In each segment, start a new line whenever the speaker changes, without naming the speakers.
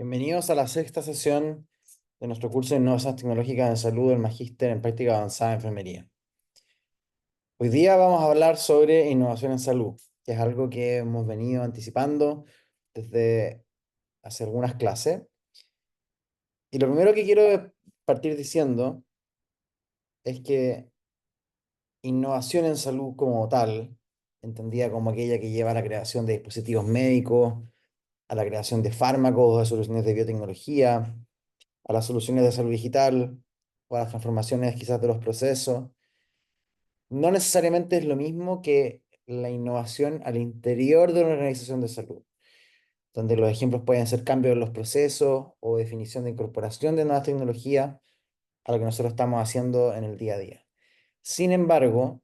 Bienvenidos a la sexta sesión de nuestro curso de Innovaciones Tecnológicas en Salud del Magíster en Práctica Avanzada de Enfermería. Hoy día vamos a hablar sobre innovación en salud, que es algo que hemos venido anticipando desde hace algunas clases. Y lo primero que quiero partir diciendo es que innovación en salud como tal, entendida como aquella que lleva a la creación de dispositivos médicos, a la creación de fármacos, de soluciones de biotecnología, a las soluciones de salud digital o a las transformaciones quizás de los procesos, no necesariamente es lo mismo que la innovación al interior de una organización de salud, donde los ejemplos pueden ser cambios en los procesos o definición de incorporación de nuevas tecnologías a lo que nosotros estamos haciendo en el día a día. Sin embargo,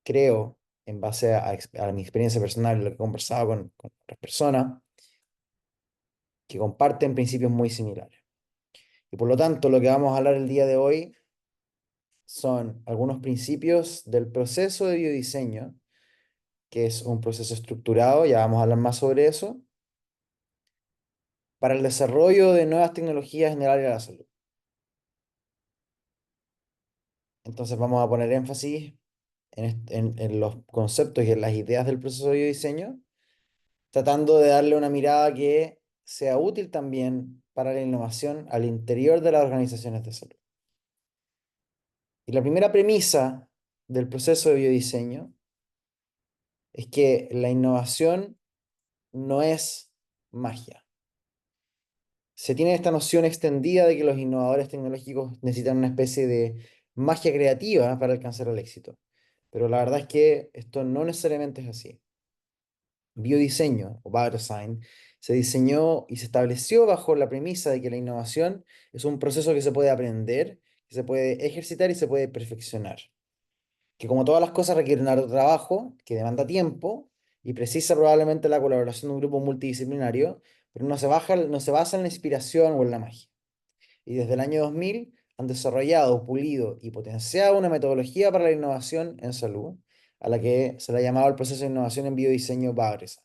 creo, en base a mi experiencia personal y lo que he conversado con otras personas, que comparten principios muy similares. Y por lo tanto, lo que vamos a hablar el día de hoy son algunos principios del proceso de biodiseño, que es un proceso estructurado, ya vamos a hablar más sobre eso, para el desarrollo de nuevas tecnologías en el área de la salud. Entonces vamos a poner énfasis en los conceptos y en las ideas del proceso de biodiseño, tratando de darle una mirada que sea útil también para la innovación al interior de las organizaciones de salud. Y la primera premisa del proceso de biodiseño es que la innovación no es magia. Se tiene esta noción extendida de que los innovadores tecnológicos necesitan una especie de magia creativa para alcanzar el éxito. Pero la verdad es que esto no necesariamente es así. Biodiseño o biodesign se diseñó y se estableció bajo la premisa de que la innovación es un proceso que se puede aprender, que se puede ejercitar y se puede perfeccionar. Que como todas las cosas requieren harto trabajo, que demanda tiempo y precisa probablemente la colaboración de un grupo multidisciplinario, pero no se basa en la inspiración o en la magia. Y desde el año 2000 han desarrollado, pulido y potenciado una metodología para la innovación en salud, a la que se le ha llamado el proceso de innovación en biodiseño biodesign.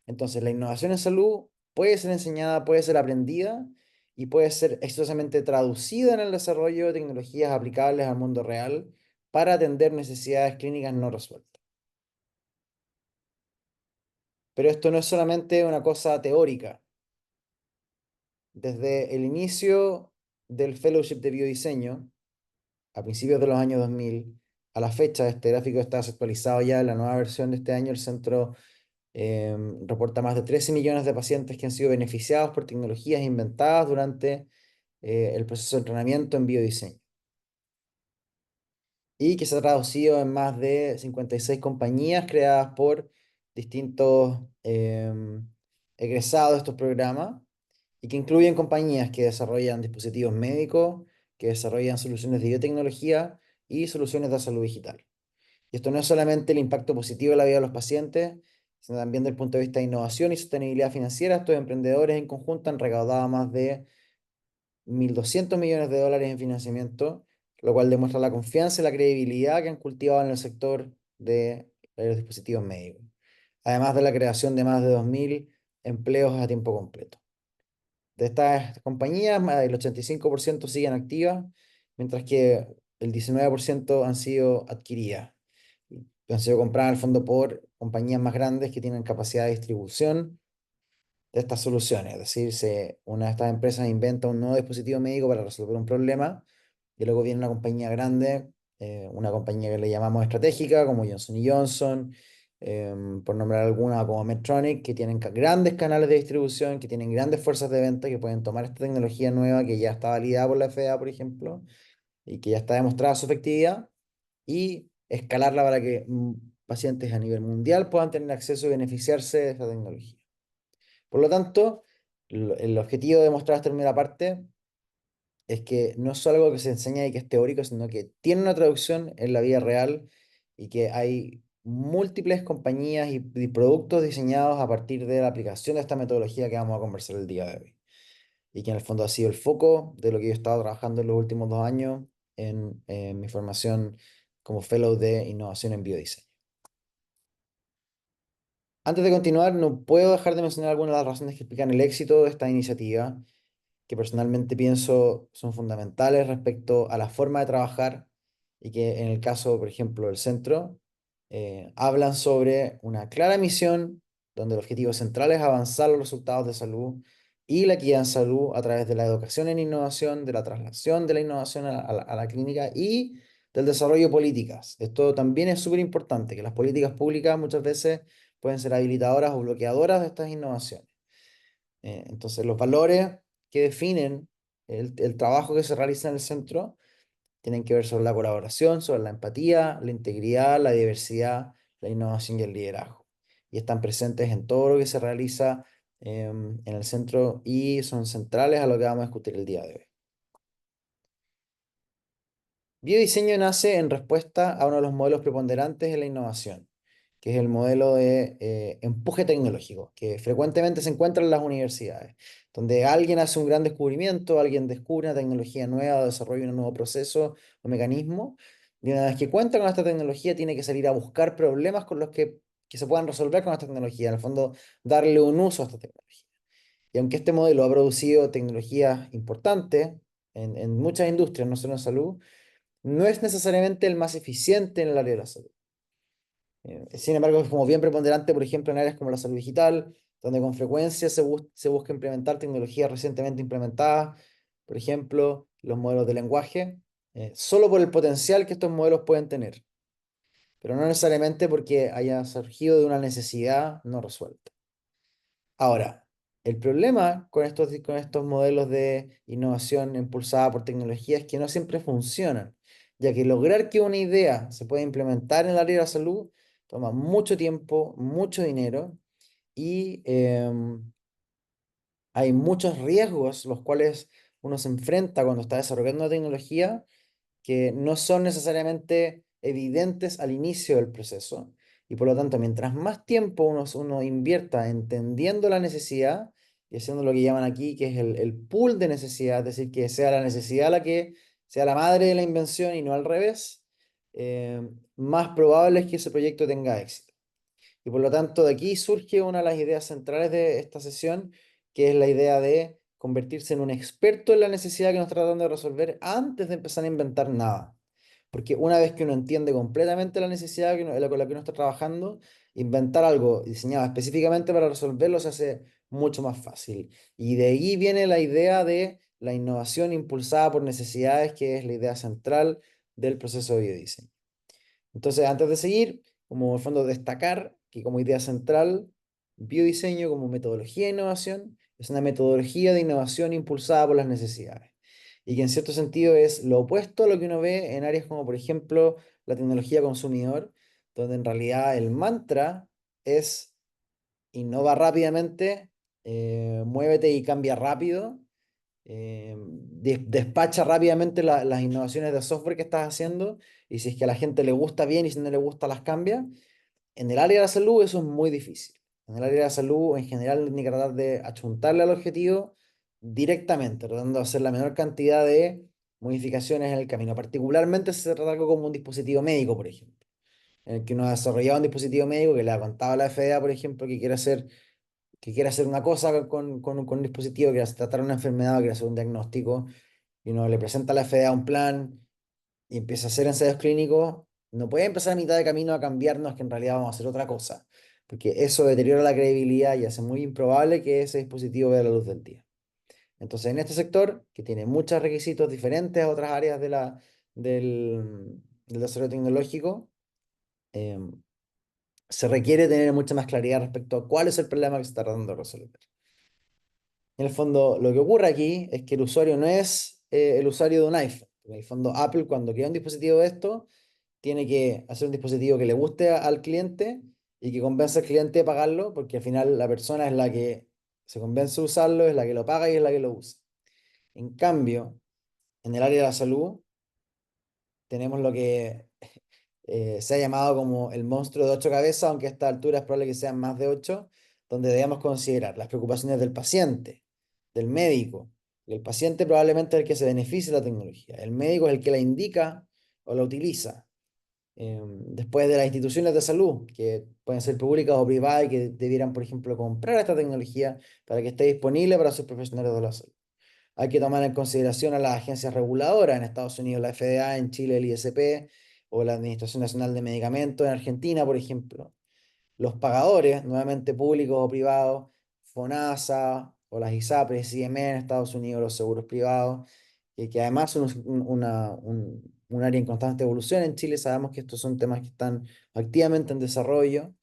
Entonces, la innovación en salud puede ser enseñada, puede ser aprendida y puede ser exitosamente traducida en el desarrollo de tecnologías aplicables al mundo real para atender necesidades clínicas no resueltas. Pero esto no es solamente una cosa teórica. Desde el inicio del Fellowship de Biodiseño, a principios de los años 2000, a la fecha, este gráfico está actualizado ya en la nueva versión de este año, el centro reporta más de 13 millones de pacientes que han sido beneficiados por tecnologías inventadas durante el proceso de entrenamiento en biodiseño y que se ha traducido en más de 56 compañías creadas por distintos egresados de estos programas y que incluyen compañías que desarrollan dispositivos médicos, que desarrollan soluciones de biotecnología y soluciones de salud digital. Y esto no es solamente el impacto positivo en la vida de los pacientes, sino también desde el punto de vista de innovación y sostenibilidad financiera. Estos emprendedores en conjunto han recaudado más de 1.200 millones de dólares en financiamiento, lo cual demuestra la confianza y la credibilidad que han cultivado en el sector de los dispositivos médicos, además de la creación de más de 2.000 empleos a tiempo completo. De estas compañías, el 85% siguen activas, mientras que el 19% han sido adquiridas. Han sido compradas al fondo por compañías más grandes que tienen capacidad de distribución de estas soluciones. Es decir, una de estas empresas inventa un nuevo dispositivo médico para resolver un problema y luego viene una compañía grande, una compañía que le llamamos estratégica, como Johnson Johnson, por nombrar alguna, como Medtronic, que tienen grandes canales de distribución, que tienen grandes fuerzas de venta, que pueden tomar esta tecnología nueva que ya está validada por la FDA, por ejemplo, y que ya está demostrada su efectividad, y escalarla para que pacientes a nivel mundial puedan tener acceso y beneficiarse de esta tecnología. Por lo tanto, el objetivo de mostrar esta primera parte es que no es solo algo que se enseña y que es teórico, sino que tiene una traducción en la vida real y que hay múltiples compañías y productos diseñados a partir de la aplicación de esta metodología que vamos a conversar el día de hoy. Y que en el fondo ha sido el foco de lo que yo he estado trabajando en los últimos 2 años en mi formación como Fellow de Innovación en Biodiseño. Antes de continuar, no puedo dejar de mencionar algunas de las razones que explican el éxito de esta iniciativa, que personalmente pienso son fundamentales respecto a la forma de trabajar y que en el caso, por ejemplo, del centro, hablan sobre una clara misión donde el objetivo central es avanzar los resultados de salud y la equidad en salud a través de la educación en innovación, de la traslación de la innovación a la clínica y del desarrollo de políticas. Esto también es súper importante, que las políticas públicas muchas veces pueden ser habilitadoras o bloqueadoras de estas innovaciones. Entonces, los valores que definen el trabajo que se realiza en el centro tienen que ver sobre la colaboración, sobre la empatía, la integridad, la diversidad, la innovación y el liderazgo. Y están presentes en todo lo que se realiza en el centro y son centrales a lo que vamos a discutir el día de hoy. Biodiseño nace en respuesta a uno de los modelos preponderantes de la innovación, que es el modelo de empuje tecnológico, que frecuentemente se encuentra en las universidades, donde alguien hace un gran descubrimiento, alguien descubre una tecnología nueva o desarrolla un nuevo proceso o mecanismo, y una vez que cuenta con esta tecnología tiene que salir a buscar problemas con los que se puedan resolver con esta tecnología, en el fondo darle un uso a esta tecnología. Y aunque este modelo ha producido tecnologías importantes en muchas industrias, no solo en salud, no es necesariamente el más eficiente en el área de la salud. Sin embargo, es como bien preponderante, por ejemplo, en áreas como la salud digital, donde con frecuencia se busca implementar tecnologías recientemente implementadas, por ejemplo, los modelos de lenguaje, solo por el potencial que estos modelos pueden tener, pero no necesariamente porque haya surgido de una necesidad no resuelta. Ahora, el problema con estos modelos de innovación impulsada por tecnología es que no siempre funcionan, ya que lograr que una idea se pueda implementar en el área de la salud toma mucho tiempo, mucho dinero y hay muchos riesgos los cuales uno se enfrenta cuando está desarrollando una tecnología que no son necesariamente evidentes al inicio del proceso. Y por lo tanto, mientras más tiempo uno invierta entendiendo la necesidad y haciendo lo que llaman aquí, que es el pool de necesidad, es decir, que sea la necesidad la que sea la madre de la invención y no al revés, más probable es que ese proyecto tenga éxito. Y por lo tanto, de aquí surge una de las ideas centrales de esta sesión, que es la idea de convertirse en un experto en la necesidad que nos está tratando de resolver antes de empezar a inventar nada. Porque una vez que uno entiende completamente la necesidad con la que uno está trabajando, inventar algo diseñado específicamente para resolverlo se hace mucho más fácil. Y de ahí viene la idea de la innovación impulsada por necesidades, que es la idea central del proceso de biodiseño. Entonces, antes de seguir, como en el fondo destacar que como idea central, biodiseño como metodología de innovación es una metodología de innovación impulsada por las necesidades y que en cierto sentido es lo opuesto a lo que uno ve en áreas como por ejemplo la tecnología consumidor, donde en realidad el mantra es innova rápidamente, muévete y cambia rápido, despacha rápidamente las innovaciones de software que estás haciendo y si es que a la gente le gusta bien y si no le gusta las cambia. En el área de la salud eso es muy difícil. En el área de la salud en general hay que tratar de achuntarle al objetivo directamente, tratando de hacer la menor cantidad de modificaciones en el camino. Particularmente si se trata de algo como un dispositivo médico, por ejemplo, en el que uno ha desarrollado un dispositivo médico que le ha contado a la FDA, por ejemplo, que quiere hacer una cosa con un dispositivo, quiere tratar una enfermedad, quiere hacer un diagnóstico, y uno le presenta a la FDA un plan y empieza a hacer ensayos clínicos, no puede empezar a mitad de camino a cambiarnos que en realidad vamos a hacer otra cosa, porque eso deteriora la credibilidad y hace muy improbable que ese dispositivo vea la luz del día. Entonces, en este sector, que tiene muchos requisitos diferentes a otras áreas del desarrollo tecnológico, em, se requiere tener mucha más claridad respecto a cuál es el problema que se está tratando de resolver. En el fondo, lo que ocurre aquí es que el usuario no es el usuario de un iPhone. En el fondo, Apple, cuando crea un dispositivo de esto, tiene que hacer un dispositivo que le guste al cliente y que convenza al cliente de pagarlo, porque al final la persona es la que se convence de usarlo, es la que lo paga y es la que lo usa. En cambio, en el área de la salud, tenemos lo que se ha llamado como el monstruo de ocho cabezas, aunque a esta altura es probable que sean más de ocho, donde debemos considerar las preocupaciones del paciente, del médico. Y el paciente probablemente es el que se beneficia de la tecnología. El médico es el que la indica o la utiliza. Después de las instituciones de salud, que pueden ser públicas o privadas y que debieran, por ejemplo, comprar esta tecnología para que esté disponible para sus profesionales de la salud. Hay que tomar en consideración a las agencias reguladoras en Estados Unidos, la FDA, en Chile, el ISP, o la Administración Nacional de Medicamentos en Argentina, por ejemplo. Los pagadores, nuevamente públicos o privados, FONASA o las ISAPRES, IME en Estados Unidos, los seguros privados, que además son un área en constante evolución. En Chile sabemos que estos son temas que están activamente en desarrollo.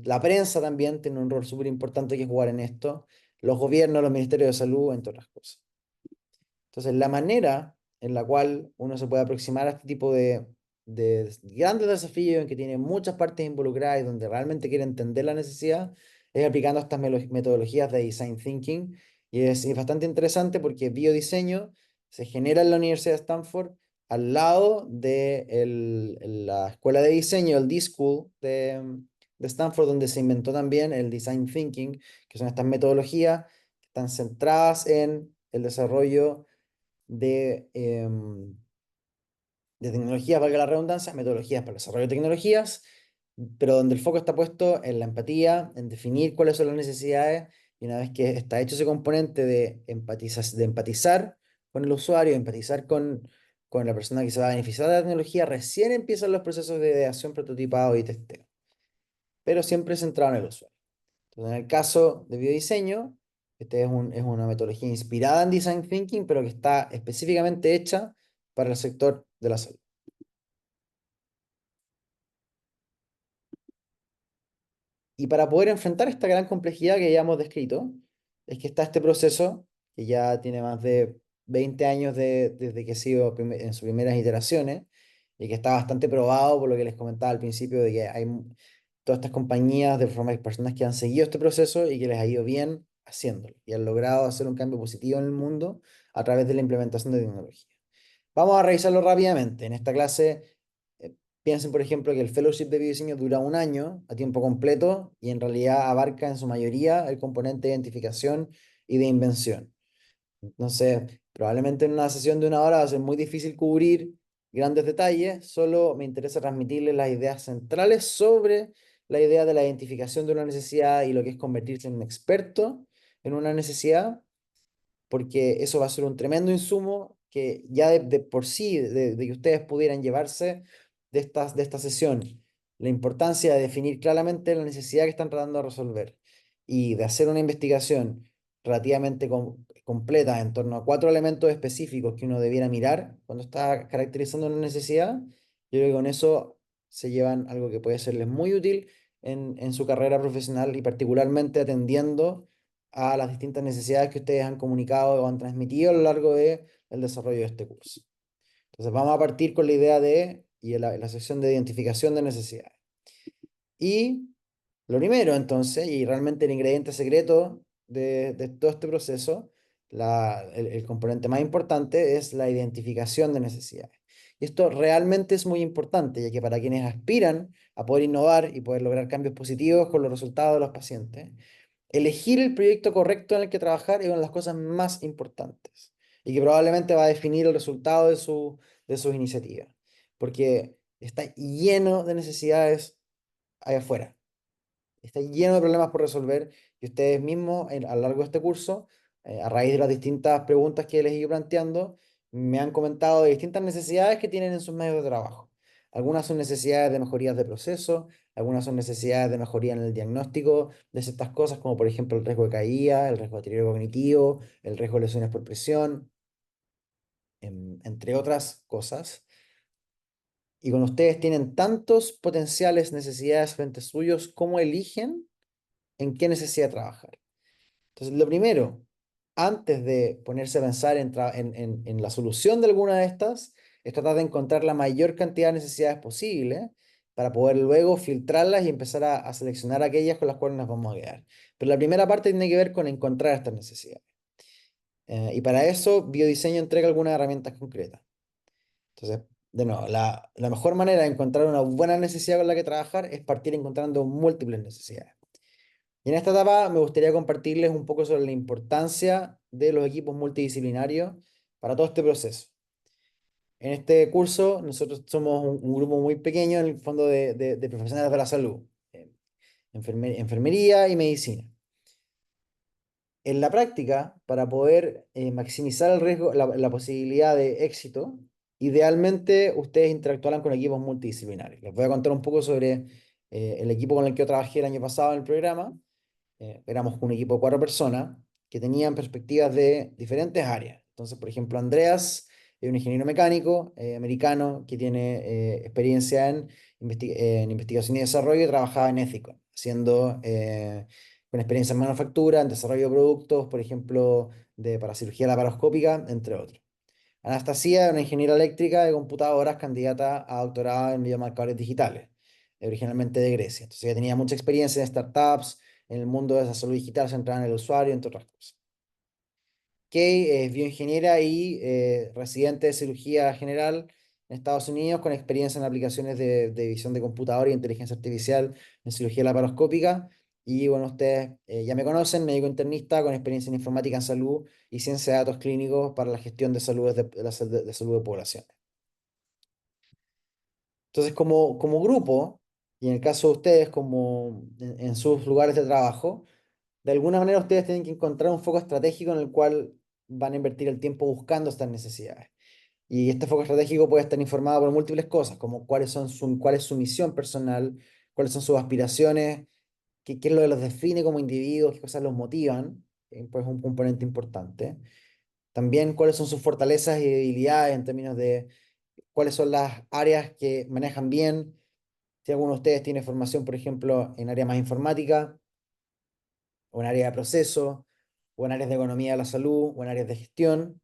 La prensa también tiene un rol súper importante que jugar en esto. Los gobiernos, los ministerios de salud, entre otras cosas. Entonces, la manera en la cual uno se puede aproximar a este tipo de grandes desafíos en que tiene muchas partes involucradas y donde realmente quiere entender la necesidad es aplicando estas metodologías de design thinking. Y es bastante interesante porque biodiseño se genera en la Universidad de Stanford al lado de la escuela de diseño, el D-School de Stanford, donde se inventó también el design thinking, que son estas metodologías que están centradas en el desarrollo de tecnologías, valga la redundancia, metodologías para el desarrollo de tecnologías, pero donde el foco está puesto en la empatía, en definir cuáles son las necesidades, y una vez que está hecho ese componente de empatizar con el usuario, empatizar con la persona que se va a beneficiar de la tecnología, recién empiezan los procesos de ideación, prototipado y testeo, pero siempre centrado en el usuario. Entonces, en el caso de biodiseño, es una metodología inspirada en Design Thinking, pero que está específicamente hecha para el sector de la salud. Y para poder enfrentar esta gran complejidad que ya hemos descrito, es que está este proceso que ya tiene más de 20 años desde que ha sido en sus primeras iteraciones y que está bastante probado por lo que les comentaba al principio de que hay todas estas compañías de personas que han seguido este proceso y que les ha ido bien haciéndolo y han logrado hacer un cambio positivo en el mundo a través de la implementación de tecnología. Vamos a revisarlo rápidamente. En esta clase, piensen, por ejemplo, que el fellowship de biodiseño dura un año a tiempo completo y en realidad abarca en su mayoría el componente de identificación y de invención. Entonces, probablemente en una sesión de una hora va a ser muy difícil cubrir grandes detalles, solo me interesa transmitirles las ideas centrales sobre la idea de la identificación de una necesidad y lo que es convertirse en un experto en una necesidad, porque eso va a ser un tremendo insumo que ya de por sí, de que ustedes pudieran llevarse de esta sesión, la importancia de definir claramente la necesidad que están tratando de resolver y de hacer una investigación relativamente completa en torno a 4 elementos específicos que uno debiera mirar cuando está caracterizando una necesidad. Yo creo que con eso se llevan algo que puede serles muy útil en su carrera profesional y particularmente atendiendo a las distintas necesidades que ustedes han comunicado o han transmitido a lo largo del desarrollo de este curso. Entonces vamos a partir con la idea y la sección de identificación de necesidades. Y lo primero entonces, y realmente el ingrediente secreto de todo este proceso, el componente más importante es la identificación de necesidades. Y esto realmente es muy importante, ya que para quienes aspiran a poder innovar y poder lograr cambios positivos con los resultados de los pacientes, elegir el proyecto correcto en el que trabajar es una de las cosas más importantes y que probablemente va a definir el resultado de sus iniciativas, porque está lleno de necesidades allá afuera, está lleno de problemas por resolver y ustedes mismos a lo largo de este curso, a raíz de las distintas preguntas que les he ido planteando, me han comentado de distintas necesidades que tienen en sus medios de trabajo. Algunas son necesidades de mejorías de proceso, algunas son necesidades de mejoría en el diagnóstico de ciertas cosas, como por ejemplo el riesgo de caída, el riesgo de deterioro cognitivo, el riesgo de lesiones por presión, entre otras cosas. Y cuando ustedes tienen tantos potenciales necesidades frente suyos, ¿cómo eligen en qué necesidad trabajar? Entonces, lo primero, antes de ponerse a pensar en la solución de alguna de estas, es tratar de encontrar la mayor cantidad de necesidades posible para poder luego filtrarlas y empezar a seleccionar aquellas con las cuales nos vamos a quedar. Pero la primera parte tiene que ver con encontrar estas necesidades. Y para eso, biodiseño entrega algunas herramientas concretas. Entonces, de nuevo, la mejor manera de encontrar una buena necesidad con la que trabajar es partir encontrando múltiples necesidades. Y en esta etapa me gustaría compartirles un poco sobre la importancia de los equipos multidisciplinarios para todo este proceso. En este curso nosotros somos un grupo muy pequeño en el fondo de profesionales de la salud, enfermería y medicina. En la práctica, para poder maximizar el riesgo, la posibilidad de éxito, idealmente ustedes interactuarán con equipos multidisciplinarios. Les voy a contar un poco sobre el equipo con el que yo trabajé el año pasado en el programa. Éramos un equipo de 4 personas que tenían perspectivas de diferentes áreas. Entonces, por ejemplo, Andreas es un ingeniero mecánico americano que tiene experiencia en investigación y desarrollo y trabajaba en Ethicon, haciendo, con experiencia en manufactura, en desarrollo de productos, por ejemplo, para cirugía laparoscópica, entre otros. Anastasia es una ingeniera eléctrica de computadoras, candidata a doctorado en biomarcadores digitales, originalmente de Grecia. Entonces ella tenía mucha experiencia en startups, en el mundo de la salud digital centrada en el usuario, entre otras cosas. Kay es bioingeniera y residente de cirugía general en Estados Unidos con experiencia en aplicaciones de visión de computador y inteligencia artificial en cirugía laparoscópica. Y bueno, ustedes ya me conocen, médico internista con experiencia en informática en salud y ciencia de datos clínicos para la gestión de salud de salud de población. Entonces, como grupo, y en el caso de ustedes, como en sus lugares de trabajo, de alguna manera ustedes tienen que encontrar un foco estratégico en el cual van a invertir el tiempo buscando estas necesidades. Y este foco estratégico puede estar informado por múltiples cosas, como cuál es su misión personal, cuáles son sus aspiraciones, qué es lo que los define como individuos, qué cosas los motivan, pues es un componente importante. También cuáles son sus fortalezas y debilidades en términos de cuáles son las áreas que manejan bien. Si alguno de ustedes tiene formación, por ejemplo, en área más informática, o en área de proceso, o en áreas de economía de la salud, o en áreas de gestión,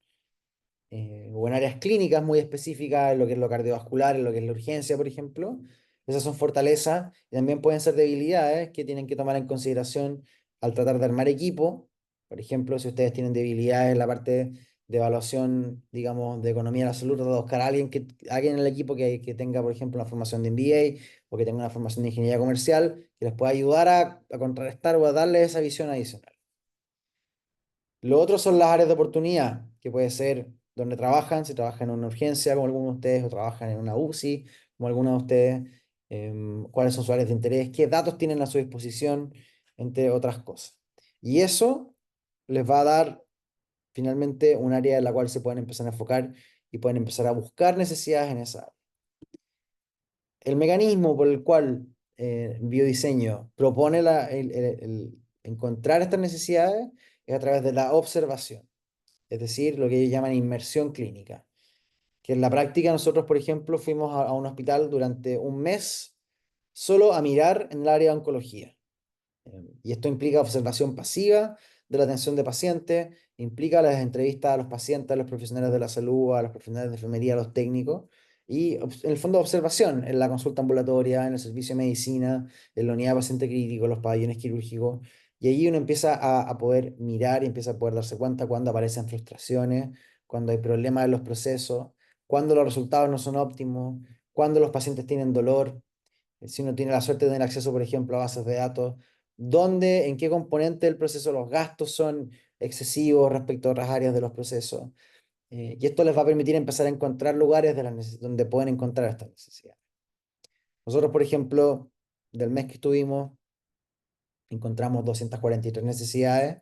o en áreas clínicas muy específicas, en lo que es lo cardiovascular, en lo que es la urgencia, por ejemplo. Esas son fortalezas y también pueden ser debilidades que tienen que tomar en consideración al tratar de armar equipo. Por ejemplo, si ustedes tienen debilidades en la parte de evaluación, digamos, de economía de la salud, tratar de buscar a alguien en el equipo que tenga, por ejemplo, una formación de MBA o que tenga una formación de ingeniería comercial que les pueda ayudar a contrarrestar o a darle esa visión adicional. Lo otro son las áreas de oportunidad, que puede ser donde trabajan, si trabajan en una urgencia como algunos de ustedes, o trabajan en una UCI como algunos de ustedes, cuáles son sus áreas de interés, qué datos tienen a su disposición, entre otras cosas. Y eso les va a dar finalmente un área en la cual se pueden empezar a enfocar y pueden empezar a buscar necesidades en esa área. El mecanismo por el cual biodiseño propone el encontrar estas necesidades es a través de la observación, es decir, lo que ellos llaman inmersión clínica, que en la práctica nosotros, por ejemplo, fuimos a un hospital durante un mes solo a mirar en el área de oncología. Y esto implica observación pasiva de la atención de pacientes, implica las entrevistas a los pacientes, a los profesionales de la salud, a los profesionales de enfermería, a los técnicos, y en el fondo observación en la consulta ambulatoria, en el servicio de medicina, en la unidad de paciente crítico, los pabellones quirúrgicos, y allí uno empieza a poder mirar y empieza a poder darse cuenta cuando aparecen frustraciones, cuando hay problemas en los procesos, cuando los resultados no son óptimos, cuando los pacientes tienen dolor, si uno tiene la suerte de tener acceso, por ejemplo, a bases de datos, dónde, en qué componente del proceso los gastos son excesivos respecto a otras áreas de los procesos. Y esto les va a permitir empezar a encontrar lugares donde pueden encontrar estas necesidades. Nosotros, por ejemplo, del mes que estuvimos, encontramos 243 necesidades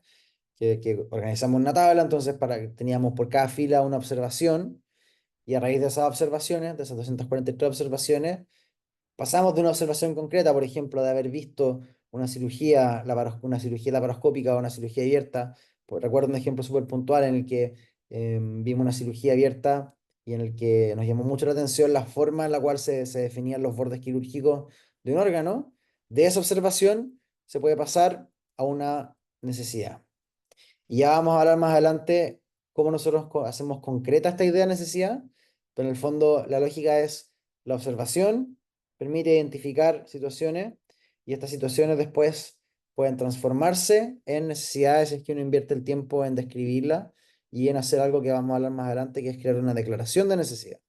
que organizamos una tabla, entonces teníamos por cada fila una observación y a raíz de esas observaciones, de esas 243 observaciones, pasamos de una observación concreta, por ejemplo, de haber visto una cirugía laparoscópica o una cirugía abierta. Pues recuerdo un ejemplo súper puntual en el que vimos una cirugía abierta y en el que nos llamó mucho la atención la forma en la cual se definían los bordes quirúrgicos de un órgano. De esa observación se puede pasar a una necesidad. Y ya vamos a hablar más adelante cómo nosotros hacemos concreta esta idea de necesidad, pero en el fondo la lógica es la observación, permite identificar situaciones y estas situaciones después pueden transformarse en necesidades si es que uno invierte el tiempo en describirla y en hacer algo que vamos a hablar más adelante, que es crear una declaración de necesidad.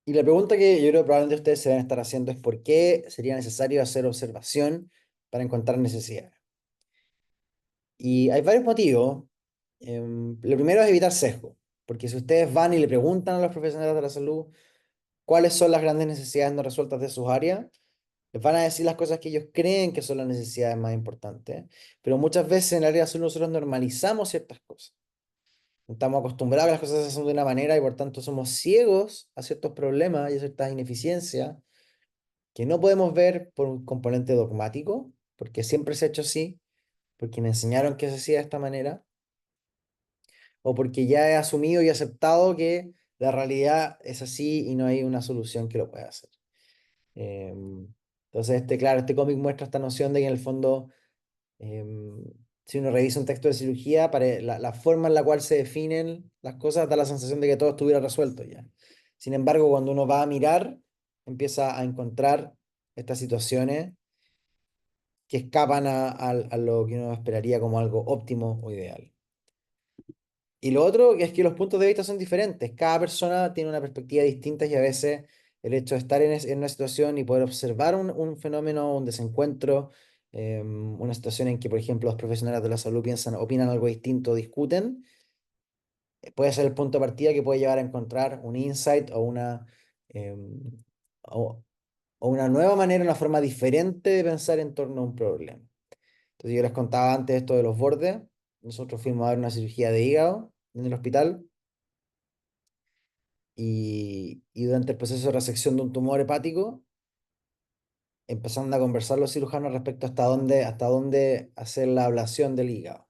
Y la pregunta que yo creo que probablemente ustedes se deben estar haciendo es ¿por qué sería necesario hacer observación para encontrar necesidades? Y hay varios motivos. Lo primero es evitar sesgo, porque si ustedes van y le preguntan a los profesionales de la salud cuáles son las grandes necesidades no resueltas de sus áreas, les van a decir las cosas que ellos creen que son las necesidades más importantes, pero muchas veces en el área de salud nosotros normalizamos ciertas cosas. Estamos acostumbrados a que las cosas se hacen de una manera y por tanto somos ciegos a ciertos problemas y a ciertas ineficiencias que no podemos ver por un componente dogmático, porque siempre se ha hecho así, porque me enseñaron que se hacía de esta manera, o porque ya he asumido y aceptado que la realidad es así y no hay una solución que lo pueda hacer. Entonces, claro, este cómic muestra esta noción de que en el fondo, em, si uno revisa un texto de cirugía, la forma en la cual se definen las cosas da la sensación de que todo estuviera resuelto ya. Sin embargo, cuando uno va a mirar, empieza a encontrar estas situaciones que escapan a lo que uno esperaría como algo óptimo o ideal. Y lo otro es que los puntos de vista son diferentes. Cada persona tiene una perspectiva distinta y a veces el hecho de estar en una situación y poder observar un fenómeno, un desencuentro, una situación en que, por ejemplo, los profesionales de la salud opinan algo distinto, discuten, puede ser el punto de partida que puede llevar a encontrar un insight em, o, o una nueva manera, una forma diferente de pensar en torno a un problema. Entonces yo les contaba antes esto de los bordes. Nosotros fuimos a ver una cirugía de hígado en el hospital y durante el proceso de resección de un tumor hepático empezaron a conversar los cirujanos respecto hasta dónde hacer la ablación del hígado.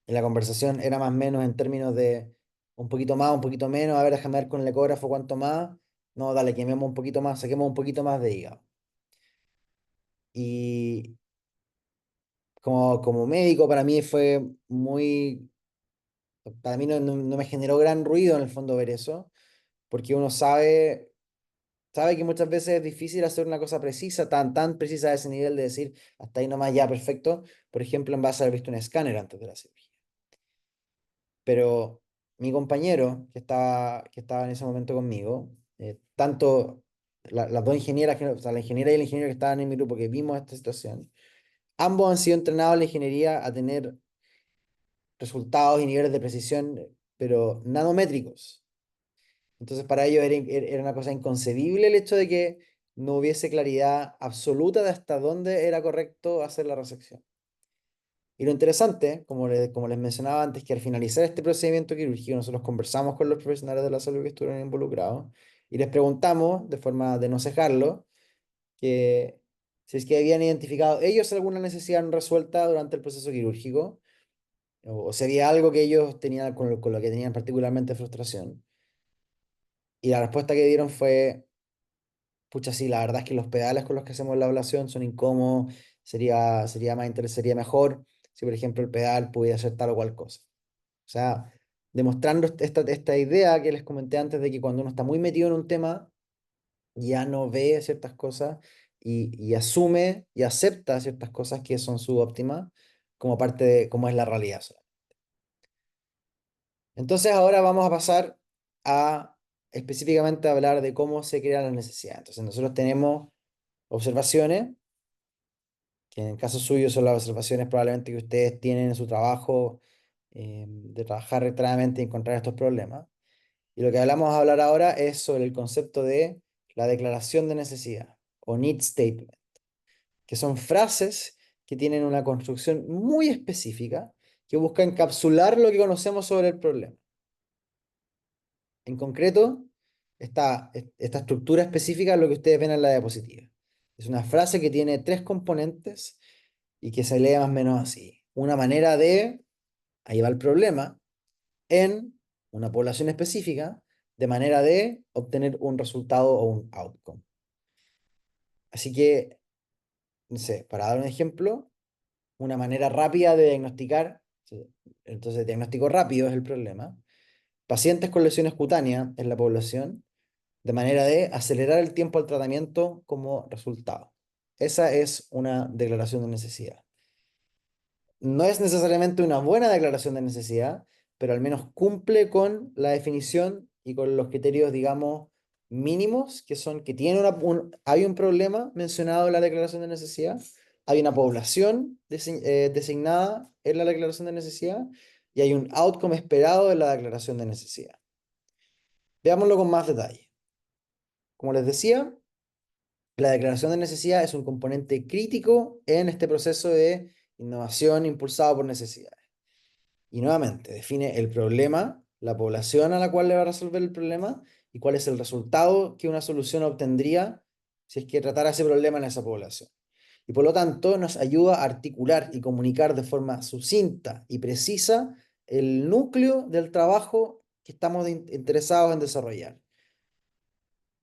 Y la conversación era más o menos en términos de un poquito más, un poquito menos, a ver, déjame ver con el ecógrafo cuánto más, no, dale, quememos un poquito más, saquemos un poquito más de hígado. Y como médico para mí fue para mí no me generó gran ruido en el fondo ver eso, porque uno sabe que muchas veces es difícil hacer una cosa precisa, tan precisa a ese nivel de decir, hasta ahí nomás ya perfecto, por ejemplo, en base a haber visto un escáner antes de la cirugía. Pero mi compañero, que estaba en ese momento conmigo, tanto las dos ingenieras, o sea, la ingeniera y el ingeniero que estaban en mi grupo que vimos esta situación, ambos han sido entrenados en la ingeniería a tener resultados y niveles de precisión, pero nanométricos. Entonces, para ellos era una cosa inconcebible el hecho de que no hubiese claridad absoluta de hasta dónde era correcto hacer la resección. Y lo interesante, como les mencionaba antes, que al finalizar este procedimiento quirúrgico, nosotros conversamos con los profesionales de la salud que estuvieron involucrados y les preguntamos, de forma de no cejarlo, que si es que habían identificado ellos alguna necesidad no resuelta durante el proceso quirúrgico, o si había algo que ellos tenían con lo que tenían particularmente frustración. Y la respuesta que dieron fue: pucha, sí, la verdad es que los pedales con los que hacemos la ablación son incómodos, sería mejor si, por ejemplo, el pedal pudiera hacer tal o cual cosa. O sea, demostrando esta idea que les comenté antes de que cuando uno está muy metido en un tema, ya no ve ciertas cosas y asume y acepta ciertas cosas que son subóptimas como parte de cómo es la realidad. Entonces ahora vamos a pasar a específicamente hablar de cómo se crean las necesidades. Entonces nosotros tenemos observaciones, que en el caso suyo son las observaciones probablemente que ustedes tienen en su trabajo, de trabajar retradamente y encontrar estos problemas. Y lo que hablamos a hablar ahora es sobre el concepto de la declaración de necesidad o need statement, que son frases que tienen una construcción muy específica que busca encapsular lo que conocemos sobre el problema. En concreto, esta estructura específica es lo que ustedes ven en la diapositiva. Es una frase que tiene tres componentes y que se lee más o menos así. Una manera de, ahí va el problema, en una población específica, de manera de obtener un resultado o un outcome. Así que, no sé, para dar un ejemplo, una manera rápida de diagnosticar, sí, entonces diagnóstico rápido es el problema, pacientes con lesiones cutáneas en la población, de manera de acelerar el tiempo al tratamiento como resultado. Esa es una declaración de necesidad. No es necesariamente una buena declaración de necesidad, pero al menos cumple con la definición y con los criterios, digamos, mínimos, que son que hay un problema mencionado en la declaración de necesidad, hay una población designada en la declaración de necesidad y hay un outcome esperado en la declaración de necesidad. Veámoslo con más detalle. Como les decía, la declaración de necesidad es un componente crítico en este proceso de innovación impulsado por necesidades. Y nuevamente, define el problema, la población a la cual le va a resolver el problema y cuál es el resultado que una solución obtendría si es que tratara ese problema en esa población. Y por lo tanto, nos ayuda a articular y comunicar de forma sucinta y precisa el núcleo del trabajo que estamos interesados en desarrollar.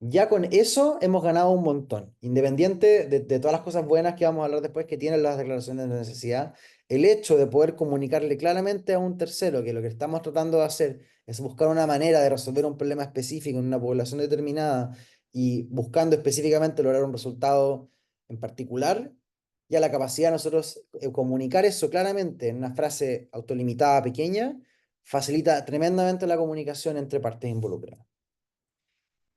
Ya con eso hemos ganado un montón. Independiente de todas las cosas buenas que vamos a hablar después que tienen las declaraciones de necesidad, el hecho de poder comunicarle claramente a un tercero que lo que estamos tratando de hacer es buscar una manera de resolver un problema específico en una población determinada y buscando específicamente lograr un resultado en particular, ya la capacidad de nosotros comunicar eso claramente en una frase autolimitada pequeña facilita tremendamente la comunicación entre partes involucradas.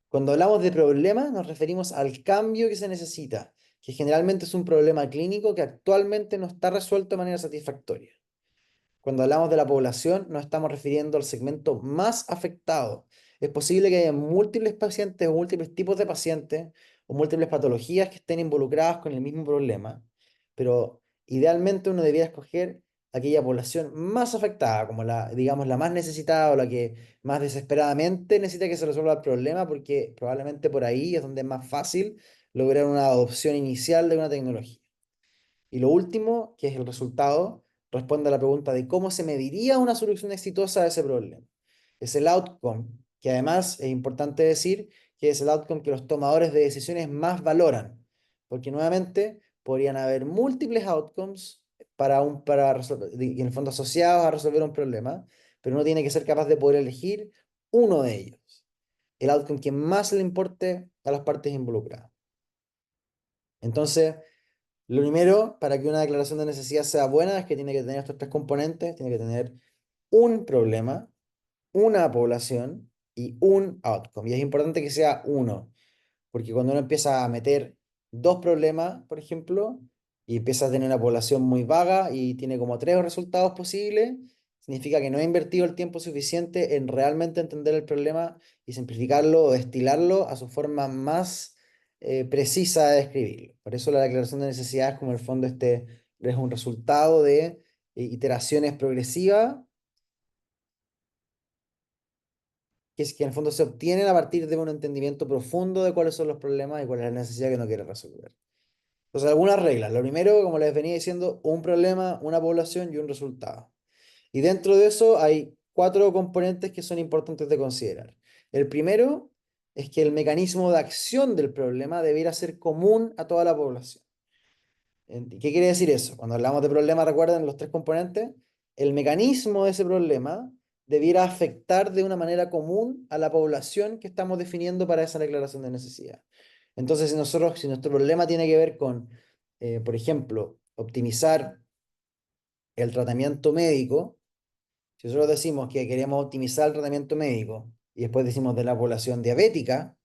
Cuando hablamos de problema, nos referimos al cambio que se necesita, que generalmente es un problema clínico que actualmente no está resuelto de manera satisfactoria. Cuando hablamos de la población, nos estamos refiriendo al segmento más afectado. Es posible que haya múltiples pacientes o múltiples tipos de pacientes o múltiples patologías que estén involucradas con el mismo problema, pero idealmente uno debería escoger aquella población más afectada, como la, digamos, la más necesitada o la que más desesperadamente necesita que se resuelva el problema, porque probablemente por ahí es donde es más fácil lograr una adopción inicial de una tecnología. Y lo último, que es el resultado, responde a la pregunta de cómo se mediría una solución exitosa a ese problema. Es el outcome, que además es importante decir que es el outcome que los tomadores de decisiones más valoran, porque nuevamente podrían haber múltiples outcomes para resolver, y en el fondo asociados a resolver un problema, pero uno tiene que ser capaz de poder elegir uno de ellos, el outcome que más le importe a las partes involucradas. Entonces, lo primero, para que una declaración de necesidad sea buena, es que tiene que tener estos tres componentes, tiene que tener un problema, una población y un outcome. Y es importante que sea uno, porque cuando uno empieza a meter dos problemas, por ejemplo, y empieza a tener una población muy vaga y tiene como tres resultados posibles, significa que no ha invertido el tiempo suficiente en realmente entender el problema y simplificarlo o destilarlo a su forma más precisa de describirlo. Por eso la declaración de necesidades, como en el fondo este es un resultado de iteraciones progresivas que es que en el fondo se obtienen a partir de un entendimiento profundo de cuáles son los problemas y cuál es la necesidad que uno quiere resolver. Entonces, algunas reglas. Lo primero, como les venía diciendo, un problema, una población y un resultado. Y dentro de eso hay cuatro componentes que son importantes de considerar. El primero es que el mecanismo de acción del problema debiera ser común a toda la población. ¿Qué quiere decir eso? Cuando hablamos de problema, recuerden los tres componentes, el mecanismo de ese problema debiera afectar de una manera común a la población que estamos definiendo para esa declaración de necesidad. Entonces, si nuestro problema tiene que ver con, por ejemplo, optimizar el tratamiento médico, si nosotros decimos que queremos optimizar el tratamiento médico y después decimos de la población diabética,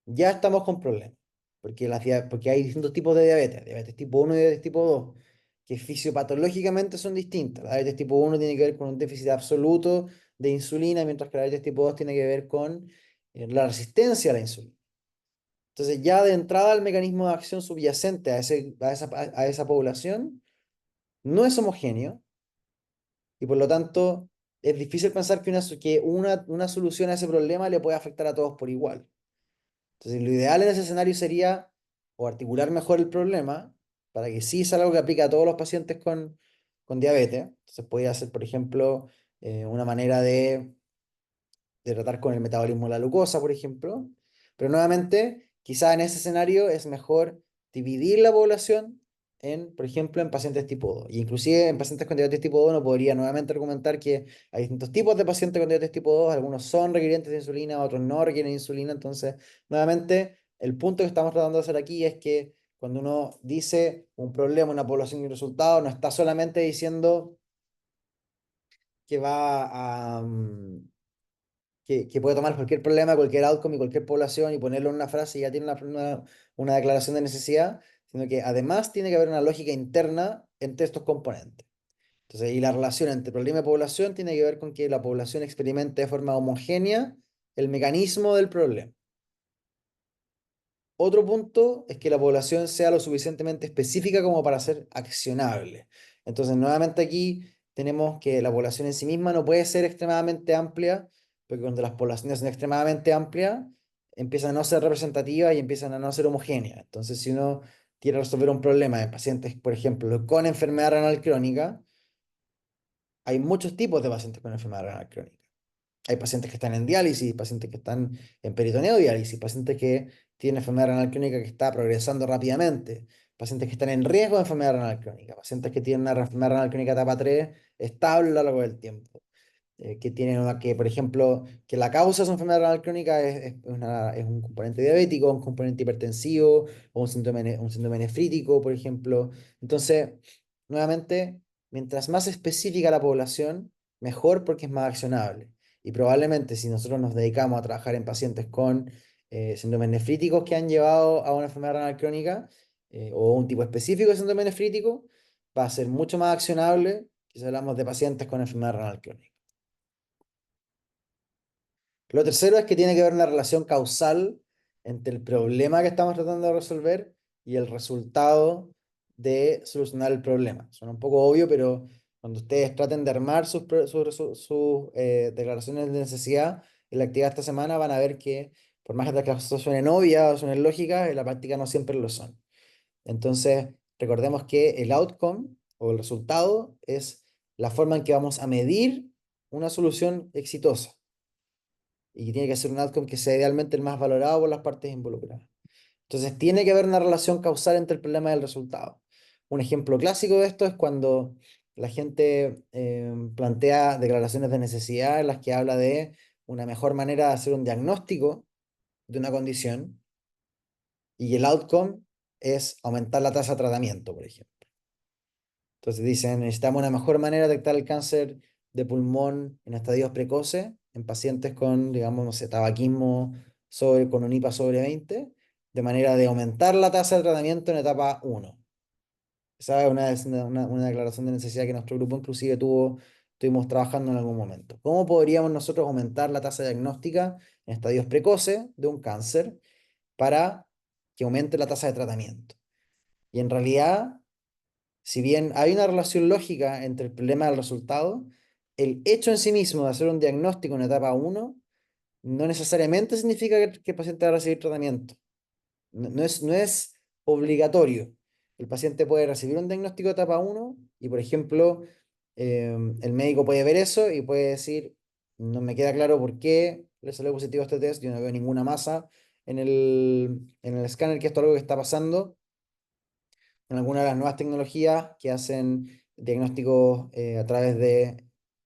ya estamos con problemas, porque, porque hay distintos tipos de diabetes, diabetes tipo uno y diabetes tipo 2 que fisiopatológicamente son distintas. La diabetes tipo uno tiene que ver con un déficit absoluto de insulina, mientras que la diabetes tipo 2 tiene que ver con la resistencia a la insulina. Entonces, ya de entrada el mecanismo de acción subyacente a esa población no es homogéneo y por lo tanto es difícil pensar que una solución a ese problema le puede afectar a todos por igual. Entonces, lo ideal en ese escenario sería o articular mejor el problema para que sí sea algo que aplique a todos los pacientes con diabetes. Entonces, podría ser, por ejemplo, una manera de tratar con el metabolismo de la glucosa, por ejemplo. Pero nuevamente, quizá en ese escenario es mejor dividir la población en, por ejemplo, en pacientes tipo 2. Y inclusive en pacientes con diabetes tipo 2 uno podría nuevamente argumentar que hay distintos tipos de pacientes con diabetes tipo 2, algunos son requirientes de insulina, otros no requieren insulina. Entonces, nuevamente, el punto que estamos tratando de hacer aquí es que cuando uno dice un problema, una población y un resultado, no está solamente diciendo que va que puede tomar cualquier problema, cualquier outcome y cualquier población y ponerlo en una frase y ya tiene una declaración de necesidad, sino que además tiene que haber una lógica interna entre estos componentes. Entonces, y la relación entre problema y población tiene que ver con que la población experimente de forma homogénea el mecanismo del problema. Otro punto es que la población sea lo suficientemente específica como para ser accionable. Entonces, nuevamente aquí tenemos que la población en sí misma no puede ser extremadamente amplia, porque cuando las poblaciones son extremadamente amplias, empiezan a no ser representativas y empiezan a no ser homogéneas. Entonces, si uno quiere resolver un problema de pacientes, por ejemplo, con enfermedad renal crónica, hay muchos tipos de pacientes con enfermedad renal crónica. Hay pacientes que están en diálisis, pacientes que están en peritoneo diálisis, pacientes que tienen enfermedad renal crónica que está progresando rápidamente, pacientes que están en riesgo de enfermedad renal crónica, pacientes que tienen una enfermedad renal crónica etapa 3 estable a lo largo del tiempo, que tienen una que, por ejemplo, que la causa de su enfermedad renal crónica es un componente diabético, un componente hipertensivo o un síndrome nefrítico, por ejemplo. Entonces, nuevamente, mientras más específica la población, mejor porque es más accionable. Y probablemente si nosotros nos dedicamos a trabajar en pacientes con síndromes nefríticos que han llevado a una enfermedad renal crónica o un tipo específico de síndrome nefrítico, va a ser mucho más accionable que si hablamos de pacientes con enfermedad renal crónica. Lo tercero es que tiene que haber una relación causal entre el problema que estamos tratando de resolver y el resultado de solucionar el problema. Suena un poco obvio, pero cuando ustedes traten de armar sus declaraciones de necesidad en la actividad de esta semana, van a ver que por más que las cosas suenen obvias o suenen lógicas, en la práctica no siempre lo son. Entonces, recordemos que el outcome o el resultado es la forma en que vamos a medir una solución exitosa y que tiene que ser un outcome que sea idealmente el más valorado por las partes involucradas. Entonces, tiene que haber una relación causal entre el problema y el resultado. Un ejemplo clásico de esto es cuando la gente plantea declaraciones de necesidad en las que habla de una mejor manera de hacer un diagnóstico de una condición y el outcome es aumentar la tasa de tratamiento, por ejemplo. Entonces dicen, necesitamos una mejor manera de detectar el cáncer de pulmón en estadios precoces, en pacientes con, digamos, no sé, tabaquismo con un IPA sobre 20, de manera de aumentar la tasa de tratamiento en etapa 1. Esa es una declaración de necesidad que nuestro grupo inclusive estuvimos trabajando en algún momento. ¿Cómo podríamos nosotros aumentar la tasa diagnóstica en estadios precoces de un cáncer para que aumente la tasa de tratamiento? Y en realidad si bien hay una relación lógica entre el problema y el resultado, el hecho en sí mismo de hacer un diagnóstico en etapa 1 no necesariamente significa que el paciente va a recibir tratamiento. No es obligatorio. El paciente puede recibir un diagnóstico de etapa 1 y, por ejemplo, el médico puede ver eso y puede decir, no me queda claro por qué le salió positivo este test, yo no veo ninguna masa en el escáner, que esto es algo que está pasando en algunas de las nuevas tecnologías que hacen diagnósticos a través de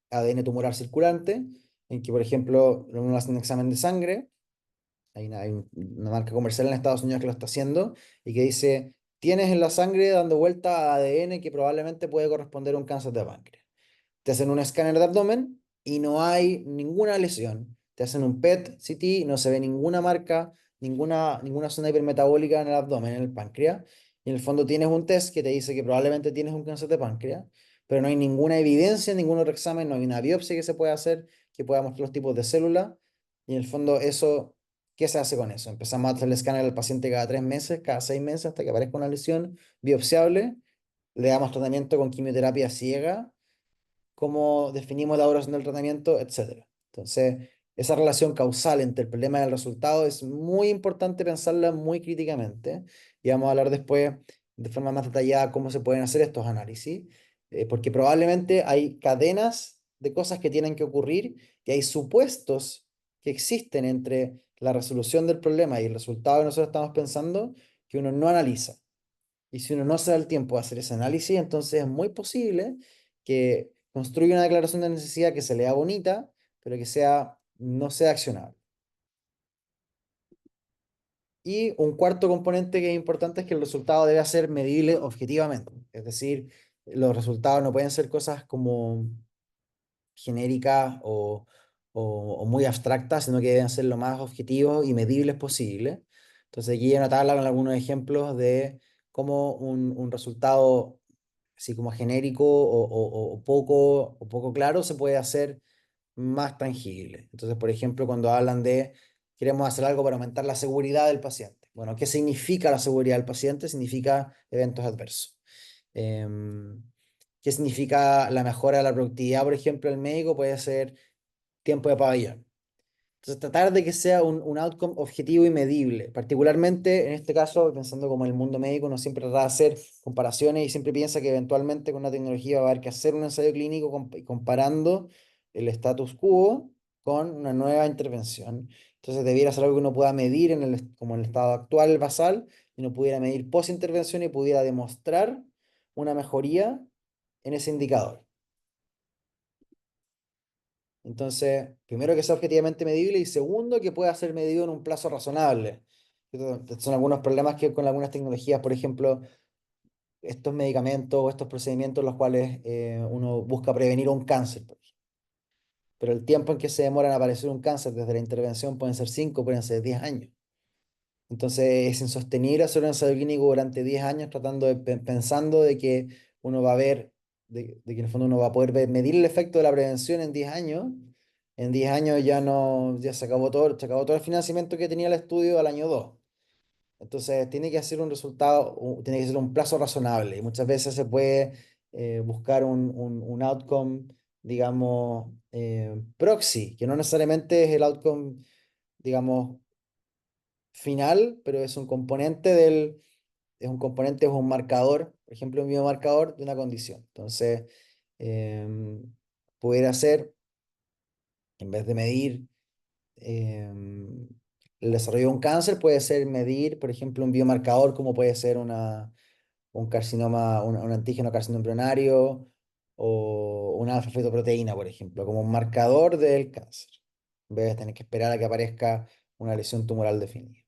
ADN tumoral circulante, en que, por ejemplo, uno hace un examen de sangre, hay una marca comercial en Estados Unidos que lo está haciendo, y que dice, tienes en la sangre dando vuelta a ADN que probablemente puede corresponder a un cáncer de páncreas. Te hacen un escáner de abdomen y no hay ninguna lesión. Te hacen un PET-CT, no se ve ninguna marca, ninguna zona hipermetabólica en el abdomen, en el páncreas. Y en el fondo tienes un test que te dice que probablemente tienes un cáncer de páncreas, pero no hay ninguna evidencia, ningún otro examen, no hay una biopsia que se pueda hacer que pueda mostrar los tipos de células. Y en el fondo eso, ¿qué se hace con eso? Empezamos a hacer el escáner al paciente cada 3 meses, cada 6 meses, hasta que aparezca una lesión biopsiable. Le damos tratamiento con quimioterapia ciega, cómo definimos la duración del tratamiento, etcétera. Entonces, esa relación causal entre el problema y el resultado es muy importante pensarla muy críticamente y vamos a hablar después de forma más detallada cómo se pueden hacer estos análisis, porque probablemente hay cadenas de cosas que tienen que ocurrir y hay supuestos que existen entre la resolución del problema y el resultado que nosotros estamos pensando que uno no analiza. Y si uno no se da el tiempo de hacer ese análisis, entonces es muy posible que construya una declaración de necesidad que se lea bonita, pero que no sea accionable. Y un cuarto componente que es importante es que el resultado debe ser medible objetivamente. Es decir, los resultados no pueden ser cosas como genéricas o muy abstractas, sino que deben ser lo más objetivos y medibles posible. Entonces aquí hay una tabla con algunos ejemplos de como un resultado así como genérico o poco claro se puede hacer más tangible. Entonces, por ejemplo, cuando hablan de queremos hacer algo para aumentar la seguridad del paciente. Bueno, ¿qué significa la seguridad del paciente? Significa eventos adversos. Em, ¿Qué significa la mejora de la productividad, por ejemplo, del médico? Puede ser tiempo de pabellón. Entonces, tratar de que sea un outcome objetivo y medible. Particularmente, en este caso, pensando como en el mundo médico, uno siempre trata de hacer comparaciones y siempre piensa que eventualmente con una tecnología va a haber que hacer un ensayo clínico comparando el status quo con una nueva intervención. Entonces, debiera ser algo que uno pueda medir como en el estado actual basal, y uno pudiera medir post-intervención y pudiera demostrar una mejoría en ese indicador. Entonces, primero que sea objetivamente medible y segundo que pueda ser medido en un plazo razonable. Estos son algunos problemas que con algunas tecnologías, por ejemplo, estos medicamentos o estos procedimientos los cuales uno busca prevenir un cáncer, por ejemplo. Pero el tiempo en que se demora en aparecer un cáncer desde la intervención pueden ser 5, pueden ser 10 años. Entonces es insostenible hacer un ensayo clínico durante 10 años tratando pensando de que uno va a ver, de que en el fondo uno va a poder medir el efecto de la prevención en 10 años. En 10 años ya no, ya se acabó todo el financiamiento que tenía el estudio al año 2. Entonces tiene que ser un resultado, tiene que ser un plazo razonable. Y muchas veces se puede buscar un outcome, digamos, proxy, que no necesariamente es el outcome, digamos, final, pero es un componente es un marcador, por ejemplo, un biomarcador de una condición. Entonces, pudiera ser, en vez de medir el desarrollo de un cáncer, puede ser medir, por ejemplo, un biomarcador como puede ser un carcinoma, un antígeno carcinoma embrionario o una alfa-fetoproteína, por ejemplo, como un marcador del cáncer, en vez de tener que esperar a que aparezca una lesión tumoral definida.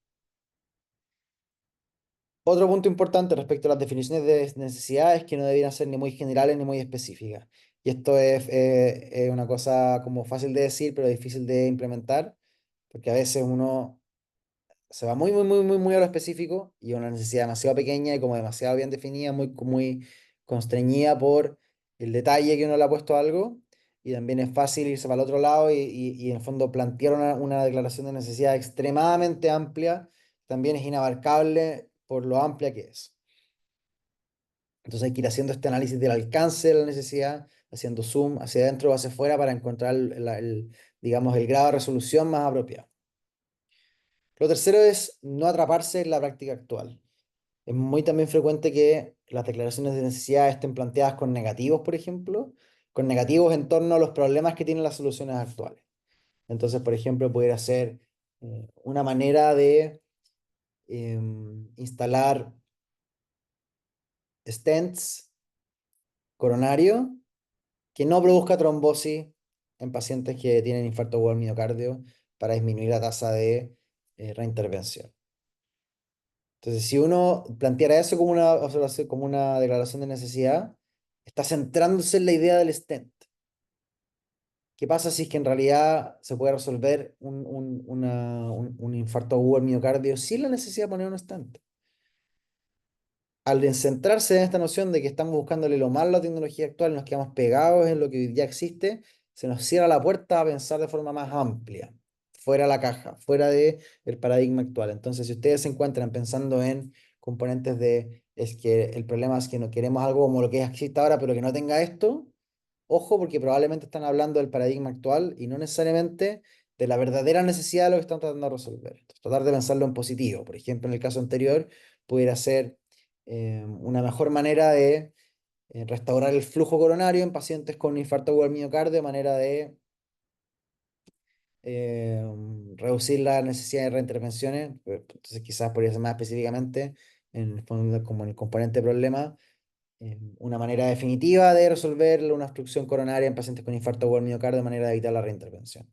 Otro punto importante respecto a las definiciones de necesidad es que no debieran ser ni muy generales ni muy específicas. Y esto es una cosa como fácil de decir, pero difícil de implementar, porque a veces uno se va muy a lo específico y una necesidad demasiado pequeña y como demasiado bien definida, muy constreñida por el detalle que uno le ha puesto a algo. Y también es fácil irse para el otro lado y en el fondo plantear una declaración de necesidad extremadamente amplia, también es inabarcable por lo amplia que es. Entonces hay que ir haciendo este análisis del alcance de la necesidad, haciendo zoom hacia adentro o hacia afuera para encontrar digamos, el grado de resolución más apropiado. Lo tercero es no atraparse en la práctica actual. Es muy también frecuente que las declaraciones de necesidad estén planteadas con negativos, por ejemplo, con negativos en torno a los problemas que tienen las soluciones actuales. Entonces, por ejemplo, pudiera ser una manera de instalar stents coronarios que no produzca trombosis en pacientes que tienen infarto agudo al miocardio para disminuir la tasa de reintervención. Entonces, si uno planteara eso como una observación, como una declaración de necesidad, está centrándose en la idea del stent. ¿Qué pasa si es que en realidad se puede resolver un infarto agudo al miocardio sin la necesidad de poner un stent? Al centrarse en esta noción de que estamos buscándole lo malo a la tecnología actual, nos quedamos pegados en lo que ya existe, se nos cierra la puerta a pensar de forma más amplia, fuera de la caja, fuera del paradigma actual. Entonces, si ustedes se encuentran pensando en componentes es que el problema es que no queremos algo como lo que existe ahora, pero que no tenga esto, ojo, porque probablemente están hablando del paradigma actual y no necesariamente de la verdadera necesidad de lo que están tratando de resolver. Entonces, tratar de pensarlo en positivo. Por ejemplo, en el caso anterior, pudiera ser una mejor manera de restaurar el flujo coronario en pacientes con infarto agudo al miocardio, de manera de eh, reducir la necesidad de reintervenciones. Entonces, quizás podría ser más específicamente, como en el componente problema, una manera definitiva de resolver una obstrucción coronaria en pacientes con infarto agudo al miocardio, de manera de evitar la reintervención.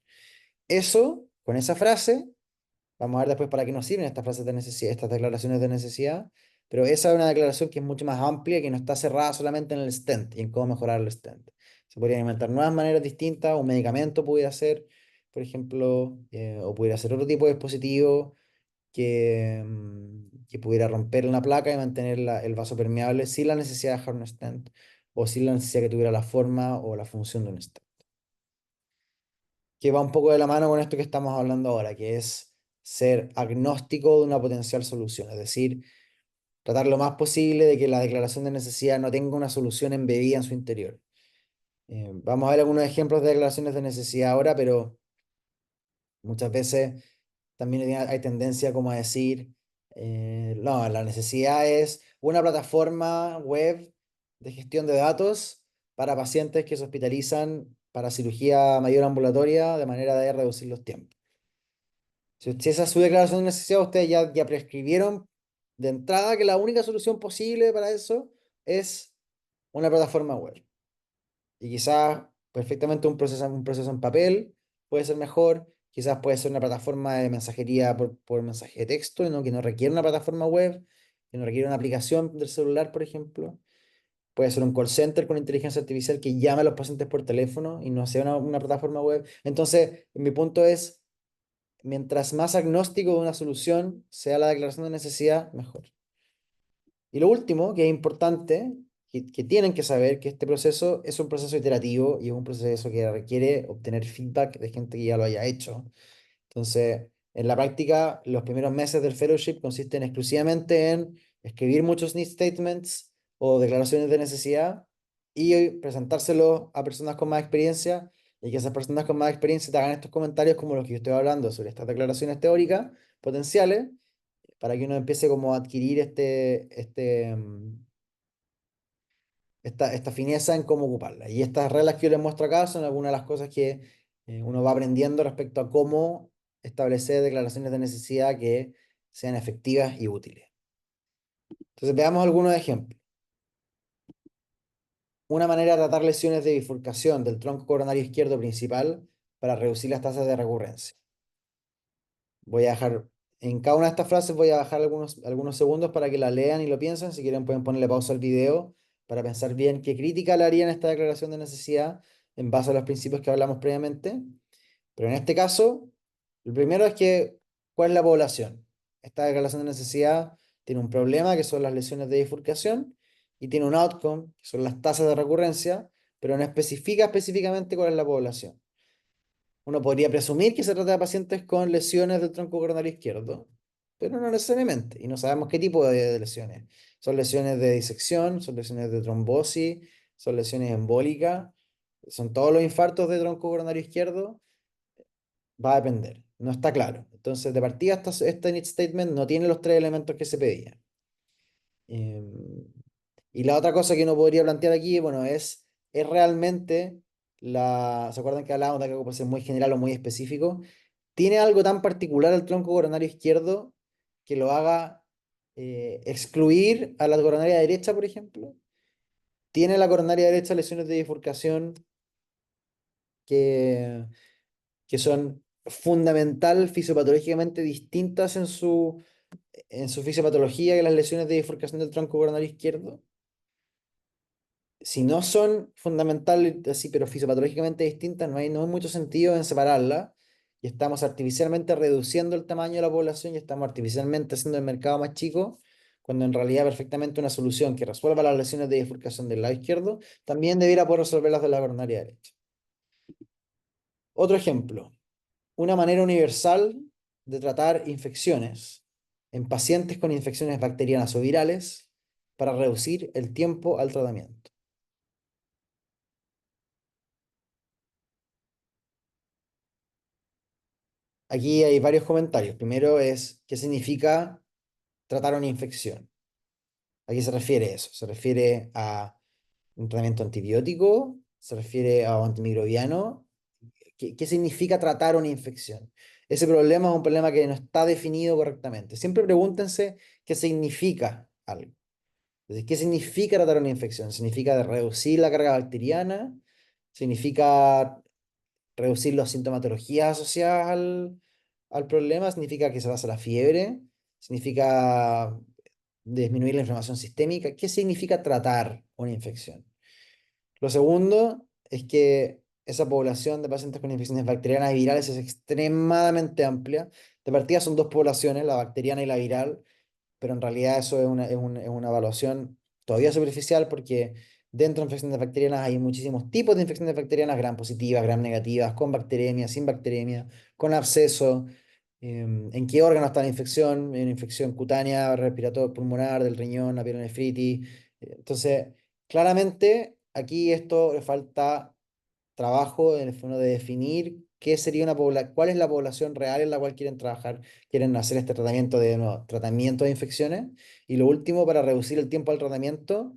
Eso, con esa frase, vamos a ver después para qué nos sirven estas frases de necesidad, estas declaraciones de necesidad, pero esa es una declaración que es mucho más amplia y que no está cerrada solamente en el stent y en cómo mejorar el stent. Se podrían inventar nuevas maneras distintas, un medicamento pudiera ser, por ejemplo, o pudiera ser otro tipo de dispositivo que pudiera romper una placa y mantener el vaso permeable sin la necesidad de dejar un stent o sin la necesidad que tuviera la forma o la función de un stent. Que va un poco de la mano con esto que estamos hablando ahora, que es ser agnóstico de una potencial solución, es decir, tratar lo más posible de que la declaración de necesidad no tenga una solución embebida en su interior. Vamos a ver algunos ejemplos de declaraciones de necesidad ahora, pero muchas veces también hay tendencia como a decir, no, la necesidad es una plataforma web de gestión de datos para pacientes que se hospitalizan para cirugía mayor ambulatoria de manera de reducir los tiempos. Si esa es su declaración de necesidad, ustedes ya prescribieron de entrada que la única solución posible para eso es una plataforma web. Y quizás perfectamente un proceso en papel puede ser mejor, quizás puede ser una plataforma de mensajería por mensaje de texto, ¿no? Que no requiere una plataforma web, que no requiere una aplicación del celular, por ejemplo. Puede ser un call center con inteligencia artificial que llame a los pacientes por teléfono y no sea una plataforma web. Entonces, mi punto es, mientras más agnóstico de una solución sea la declaración de necesidad, mejor. Y lo último, que es importante, que tienen que saber que este proceso es un proceso iterativo y es un proceso que requiere obtener feedback de gente que ya lo haya hecho. Entonces, en la práctica, los primeros meses del fellowship consisten exclusivamente en escribir muchos need statements o declaraciones de necesidad y presentárselos a personas con más experiencia y que esas personas con más experiencia te hagan estos comentarios como los que yo estoy hablando sobre estas declaraciones teóricas potenciales para que uno empiece como a adquirir esta fineza en cómo ocuparla. Y estas reglas que yo les muestro acá son algunas de las cosas que uno va aprendiendo respecto a cómo establecer declaraciones de necesidad que sean efectivas y útiles. Entonces, veamos algunos ejemplos. Una manera de tratar lesiones de bifurcación del tronco coronario izquierdo principal para reducir las tasas de recurrencia. Voy a dejar, en cada una de estas frases voy a dejar algunos segundos para que la lean y lo piensen. Si quieren pueden ponerle pausa al video para pensar bien qué crítica le harían a esta declaración de necesidad en base a los principios que hablamos previamente. Pero en este caso, el primero es que, ¿cuál es la población? Esta declaración de necesidad tiene un problema que son las lesiones de bifurcación y tiene un outcome que son las tasas de recurrencia, pero no especifica específicamente cuál es la población. Uno podría presumir que se trata de pacientes con lesiones del tronco coronario izquierdo, pero no necesariamente, y no sabemos qué tipo de lesiones. Son lesiones de disección, son lesiones de trombosis, son lesiones embólicas, son todos los infartos de tronco coronario izquierdo, va a depender, no está claro. Entonces, de partida, este need statement no tiene los tres elementos que se pedían. Em, y la otra cosa que uno podría plantear aquí, bueno, es realmente ¿se acuerdan que hablábamos de que algo puede ser muy general o muy específico? ¿Tiene algo tan particular el tronco coronario izquierdo que lo haga excluir a la coronaria derecha, por ejemplo? ¿Tiene la coronaria derecha lesiones de bifurcación que, que son fundamental fisiopatológicamente distintas en su fisiopatología que las lesiones de bifurcación del tronco coronario izquierdo? Si no son fundamentales, así, pero fisiopatológicamente distintas, no hay mucho sentido en separarlas. Y estamos artificialmente reduciendo el tamaño de la población y estamos artificialmente haciendo el mercado más chico, cuando en realidad perfectamente una solución que resuelva las lesiones de bifurcación del lado izquierdo también debiera poder resolver las de la coronaria derecha. Otro ejemplo, una manera universal de tratar infecciones en pacientes con infecciones bacterianas o virales para reducir el tiempo al tratamiento. Aquí hay varios comentarios. Primero es, ¿qué significa tratar una infección? ¿A qué se refiere eso? ¿Se refiere a un tratamiento antibiótico? ¿Se refiere a un antimicrobiano? ¿Qué significa tratar una infección? Ese problema es un problema que no está definido correctamente. Siempre pregúntense qué significa algo. Entonces, ¿qué significa tratar una infección? ¿Significa reducir la carga bacteriana? ¿Significa reducir las sintomatologías asociadas al problema? ¿Significa que se basa la fiebre? ¿Significa disminuir la inflamación sistémica? ¿Qué significa tratar una infección? Lo segundo es que esa población de pacientes con infecciones bacterianas y virales es extremadamente amplia. De partida son dos poblaciones, la bacteriana y la viral, pero en realidad eso es una evaluación todavía superficial porque dentro de infecciones bacterianas hay muchísimos tipos de infecciones bacterianas, gram positivas, gram negativas, con bacteremia, sin bacteremia, con absceso, en qué órgano está la infección, en infección cutánea, respiratoria, pulmonar, del riñón, la pielonefritis. Entonces, claramente aquí esto le falta trabajo en el fondo de definir qué sería cuál es la población real en la cual quieren trabajar, quieren hacer este tratamiento de, no, tratamiento de infecciones. Y lo último, para reducir el tiempo al tratamiento,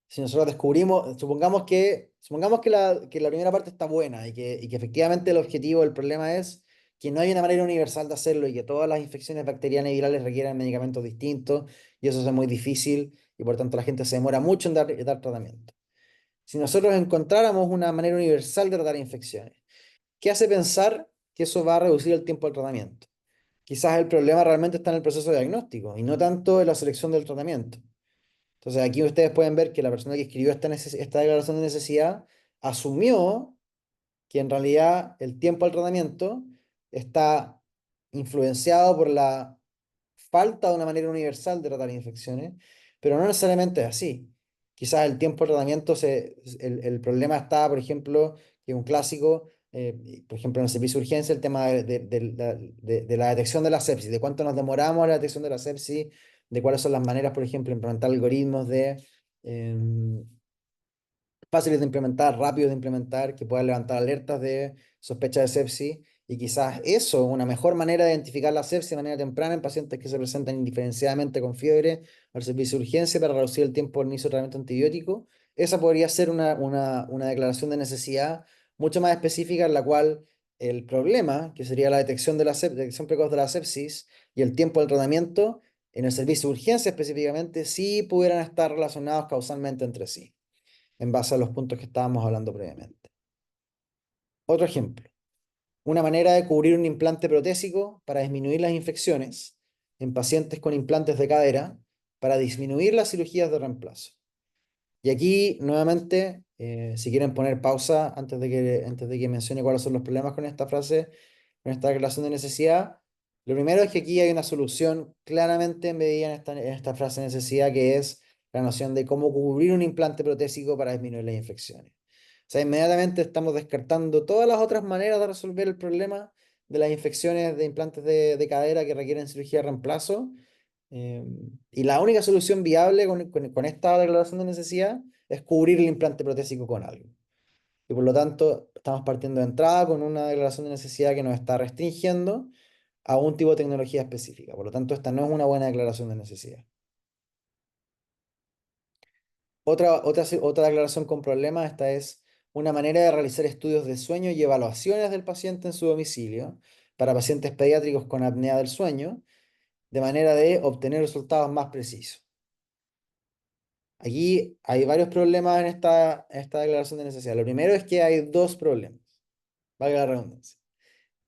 si nosotros descubrimos, supongamos que la primera parte está buena y que efectivamente el objetivo del problema es que no hay una manera universal de hacerlo y que todas las infecciones bacterianas y virales requieren medicamentos distintos y eso es muy difícil y por tanto la gente se demora mucho en dar tratamiento. Si nosotros encontráramos una manera universal de tratar infecciones, ¿qué hace pensar que eso va a reducir el tiempo del tratamiento? Quizás el problema realmente está en el proceso de diagnóstico y no tanto en la selección del tratamiento. Entonces aquí ustedes pueden ver que la persona que escribió esta declaración de necesidad asumió que en realidad el tiempo al tratamiento está influenciado por la falta de una manera universal de tratar infecciones, pero no necesariamente es así. Quizás el tiempo de tratamiento, el problema está, por ejemplo, que un clásico, por ejemplo, en el servicio de urgencia, el tema de la detección de la sepsis, de cuánto nos demoramos en la detección de la sepsis, de cuáles son las maneras, por ejemplo, de implementar algoritmos em, fáciles de implementar, rápidos de implementar, que puedan levantar alertas de sospecha de sepsis. Y quizás eso, una mejor manera de identificar la sepsis de manera temprana en pacientes que se presentan indiferenciadamente con fiebre al servicio de urgencia para reducir el tiempo del inicio de tratamiento antibiótico. Esa podría ser una declaración de necesidad mucho más específica en la cual el problema, que sería la detección detección precoz de la sepsis y el tiempo del tratamiento, en el servicio de urgencia específicamente, sí pudieran estar relacionados causalmente entre sí en base a los puntos que estábamos hablando previamente. Otro ejemplo, una manera de cubrir un implante protésico para disminuir las infecciones en pacientes con implantes de cadera para disminuir las cirugías de reemplazo. Y aquí, nuevamente, si quieren poner pausa antes de que mencione cuáles son los problemas con esta frase, con esta declaración de necesidad, lo primero es que aquí hay una solución claramente embedida en esta frase de necesidad, que es la noción de cómo cubrir un implante protésico para disminuir las infecciones. O sea, inmediatamente estamos descartando todas las otras maneras de resolver el problema de las infecciones de implantes de cadera que requieren cirugía de reemplazo eh, y la única solución viable con esta declaración de necesidad es cubrir el implante protésico con algo. Y por lo tanto, estamos partiendo de entrada con una declaración de necesidad que nos está restringiendo a un tipo de tecnología específica. Por lo tanto, esta no es una buena declaración de necesidad. Otra declaración con problemas, esta es una manera de realizar estudios de sueño y evaluaciones del paciente en su domicilio para pacientes pediátricos con apnea del sueño, de manera de obtener resultados más precisos. Aquí hay varios problemas en esta declaración de necesidad. Lo primero es que hay dos problemas, valga la redundancia.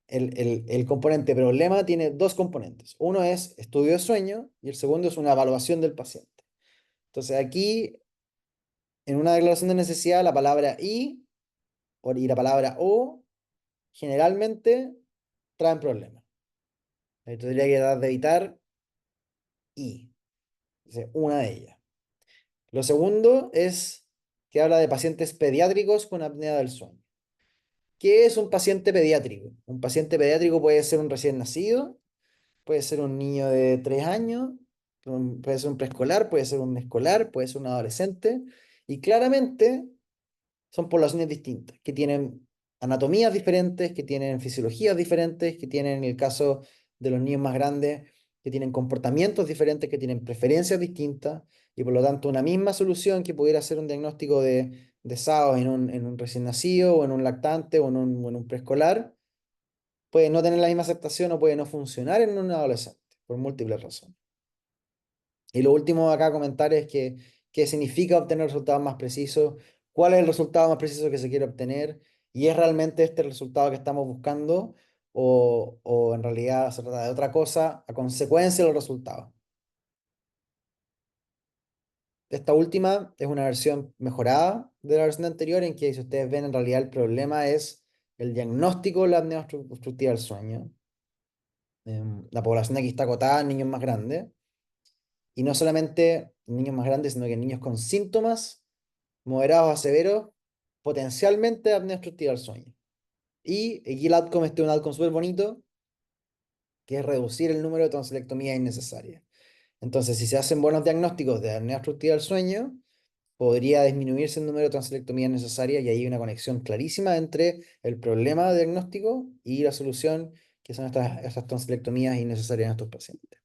El componente problema tiene dos componentes. Uno es estudio de sueño y el segundo es una evaluación del paciente. Entonces aquí, en una declaración de necesidad, la palabra y la palabra o generalmente traen problemas. Ahí tendría que dar de evitar y. Entonces, una de ellas. Lo segundo es que habla de pacientes pediátricos con apnea del sueño. ¿Qué es un paciente pediátrico? Un paciente pediátrico puede ser un recién nacido, puede ser un niño de 3 años, puede ser un preescolar, puede ser un escolar, puede ser un adolescente. Y claramente son poblaciones distintas, que tienen anatomías diferentes, que tienen fisiologías diferentes, que tienen, en el caso de los niños más grandes, que tienen comportamientos diferentes, que tienen preferencias distintas, y por lo tanto una misma solución que pudiera ser un diagnóstico de SAO en un recién nacido, o en un lactante, o en un preescolar, puede no tener la misma aceptación o puede no funcionar en un adolescente, por múltiples razones. Y lo último acá a comentar es que qué significa obtener resultados más precisos, cuál es el resultado más preciso que se quiere obtener y es realmente este el resultado que estamos buscando o en realidad se trata de otra cosa a consecuencia de los resultados. Esta última es una versión mejorada de la versión anterior en que si ustedes ven en realidad el problema es el diagnóstico de la apnea obstructiva del sueño. La población aquí está acotada en niños más grandes, y no solamente en niños más grandes, sino que en niños con síntomas moderados a severos, potencialmente de apnea obstructiva del sueño. Y aquí el outcome este es un outcome súper bonito, que es reducir el número de tonsilectomías innecesarias. Entonces, si se hacen buenos diagnósticos de apnea obstructiva del sueño, podría disminuirse el número de tonsilectomías necesarias y ahí hay una conexión clarísima entre el problema de diagnóstico y la solución, que son estas tonsilectomías innecesarias en estos pacientes.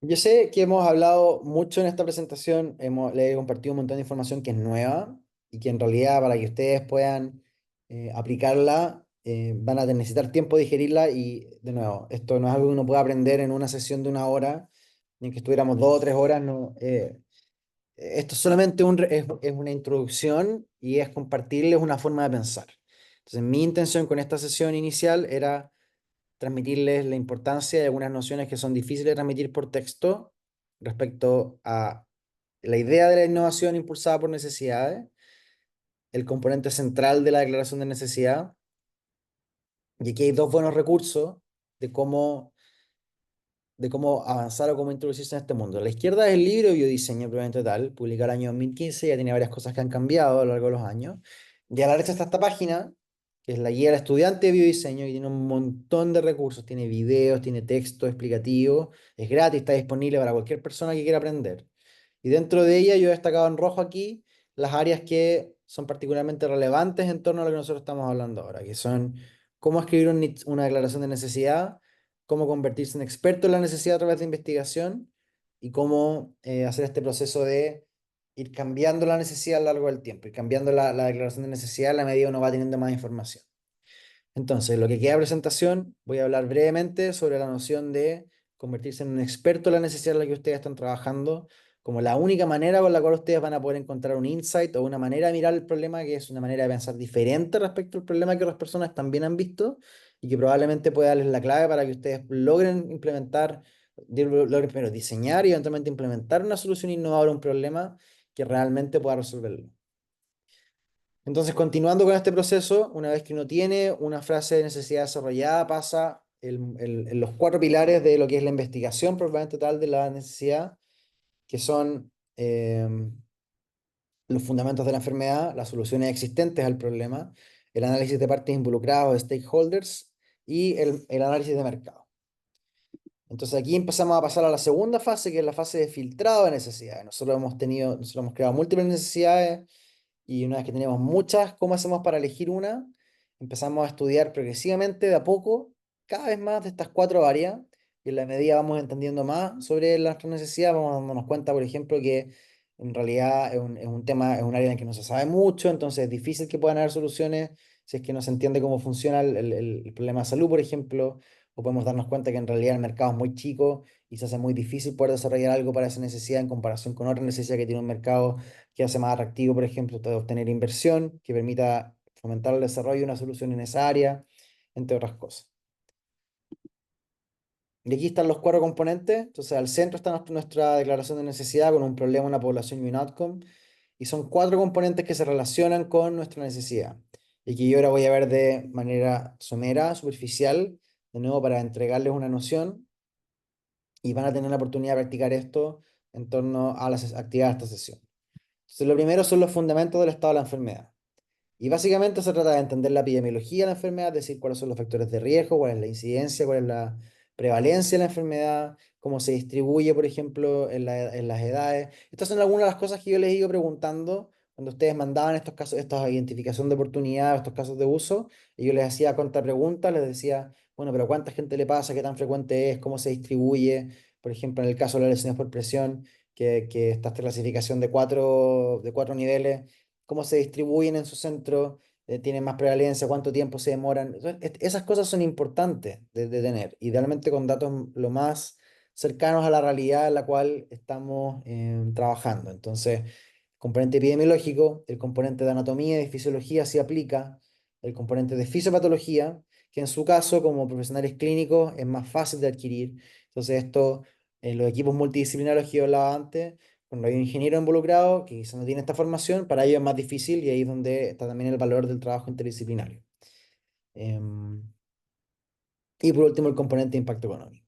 Yo sé que hemos hablado mucho en esta presentación, le he compartido un montón de información que es nueva y que en realidad para que ustedes puedan aplicarla van a necesitar tiempo de digerirla y de nuevo, esto no es algo que uno pueda aprender en una sesión de una hora, ni que estuviéramos 2 o 3 horas, no, esto es solamente es una introducción y es compartirles una forma de pensar. Entonces mi intención con esta sesión inicial era transmitirles la importancia de algunas nociones que son difíciles de transmitir por texto respecto a la idea de la innovación impulsada por necesidades, el componente central de la declaración de necesidad, y aquí hay dos buenos recursos de cómo, de cómo avanzar o cómo introducirse en este mundo. A la izquierda es el libro Biodiseño Probablemente Tal, publicado el año 2015, ya tiene varias cosas que han cambiado a lo largo de los años. Y a la derecha está esta página, que es la guía del estudiante de biodiseño, y tiene un montón de recursos, tiene videos, tiene texto explicativo, es gratis, está disponible para cualquier persona que quiera aprender. Y dentro de ella yo he destacado en rojo aquí las áreas que son particularmente relevantes en torno a lo que nosotros estamos hablando ahora, que son cómo escribir una declaración de necesidad, cómo convertirse en experto en la necesidad a través de investigación y cómo hacer este proceso de ir cambiando la necesidad a lo largo del tiempo, ir cambiando la declaración de necesidad a la medida que uno va teniendo más información. Entonces, lo que queda de presentación, voy a hablar brevemente sobre la noción de convertirse en un experto en la necesidad en la que ustedes están trabajando, como la única manera con la cual ustedes van a poder encontrar un insight o una manera de mirar el problema que es una manera de pensar diferente respecto al problema que otras personas también han visto y que probablemente pueda darles la clave para que ustedes logren implementar, logren primero diseñar y eventualmente implementar una solución innovadora a un problema que realmente pueda resolverlo. Entonces, continuando con este proceso, una vez que uno tiene una frase de necesidad desarrollada, pasa en los 4 pilares de lo que es la investigación propiamente tal de la necesidad, que son los fundamentos de la enfermedad, las soluciones existentes al problema, el análisis de partes involucradas o stakeholders y el análisis de mercado. Entonces aquí empezamos a pasar a la segunda fase, que es la fase de filtrado de necesidades. Nosotros hemos creado múltiples necesidades y una vez que tenemos muchas, ¿cómo hacemos para elegir una? Empezamos a estudiar progresivamente, de a poco, cada vez más de estas 4 áreas, y en la medida vamos entendiendo más sobre nuestras necesidades, vamos dándonos cuenta, por ejemplo, que en realidad es un tema, es un área en el que no se sabe mucho, entonces es difícil que puedan haber soluciones si es que no se entiende cómo funciona el problema de salud, por ejemplo, o podemos darnos cuenta que en realidad el mercado es muy chico y se hace muy difícil poder desarrollar algo para esa necesidad en comparación con otra necesidad que tiene un mercado que hace más atractivo, por ejemplo, de obtener inversión, que permita fomentar el desarrollo de una solución en esa área, entre otras cosas. Y aquí están los 4 componentes. Entonces, al centro está nuestra declaración de necesidad con un problema, una población y un outcome. Y son 4 componentes que se relacionan con nuestra necesidad. Y que yo ahora voy a ver de manera somera, superficial, de nuevo para entregarles una noción. Y van a tener la oportunidad de practicar esto en torno a las actividades de esta sesión. Entonces, lo primero son los fundamentos del estado de la enfermedad. Y básicamente se trata de entender la epidemiología de la enfermedad, decir cuáles son los factores de riesgo, cuál es la incidencia, cuál es la prevalencia de la enfermedad, cómo se distribuye, por ejemplo, en las edades. Estas son algunas de las cosas que yo les iba preguntando cuando ustedes mandaban estos casos, esta identificación de oportunidad, estos casos de uso, y yo les hacía contrapreguntas, les decía, bueno, pero ¿cuánta gente le pasa? ¿Qué tan frecuente es? ¿Cómo se distribuye? Por ejemplo, en el caso de las lesiones por presión, que está esta clasificación de cuatro niveles, cómo se distribuyen en su centro, tienen más prevalencia, cuánto tiempo se demoran. Entonces, esas cosas son importantes de tener, idealmente con datos lo más cercanos a la realidad en la cual estamos trabajando. Entonces, componente epidemiológico, el componente de anatomía y de fisiología se aplica, el componente de fisiopatología, que en su caso, como profesionales clínicos, es más fácil de adquirir. Entonces, esto, en los equipos multidisciplinarios que yo hablaba antes, cuando hay un ingeniero involucrado que quizá no tiene esta formación, para ellos es más difícil y ahí es donde está también el valor del trabajo interdisciplinario. Em, y por último, el componente de impacto económico.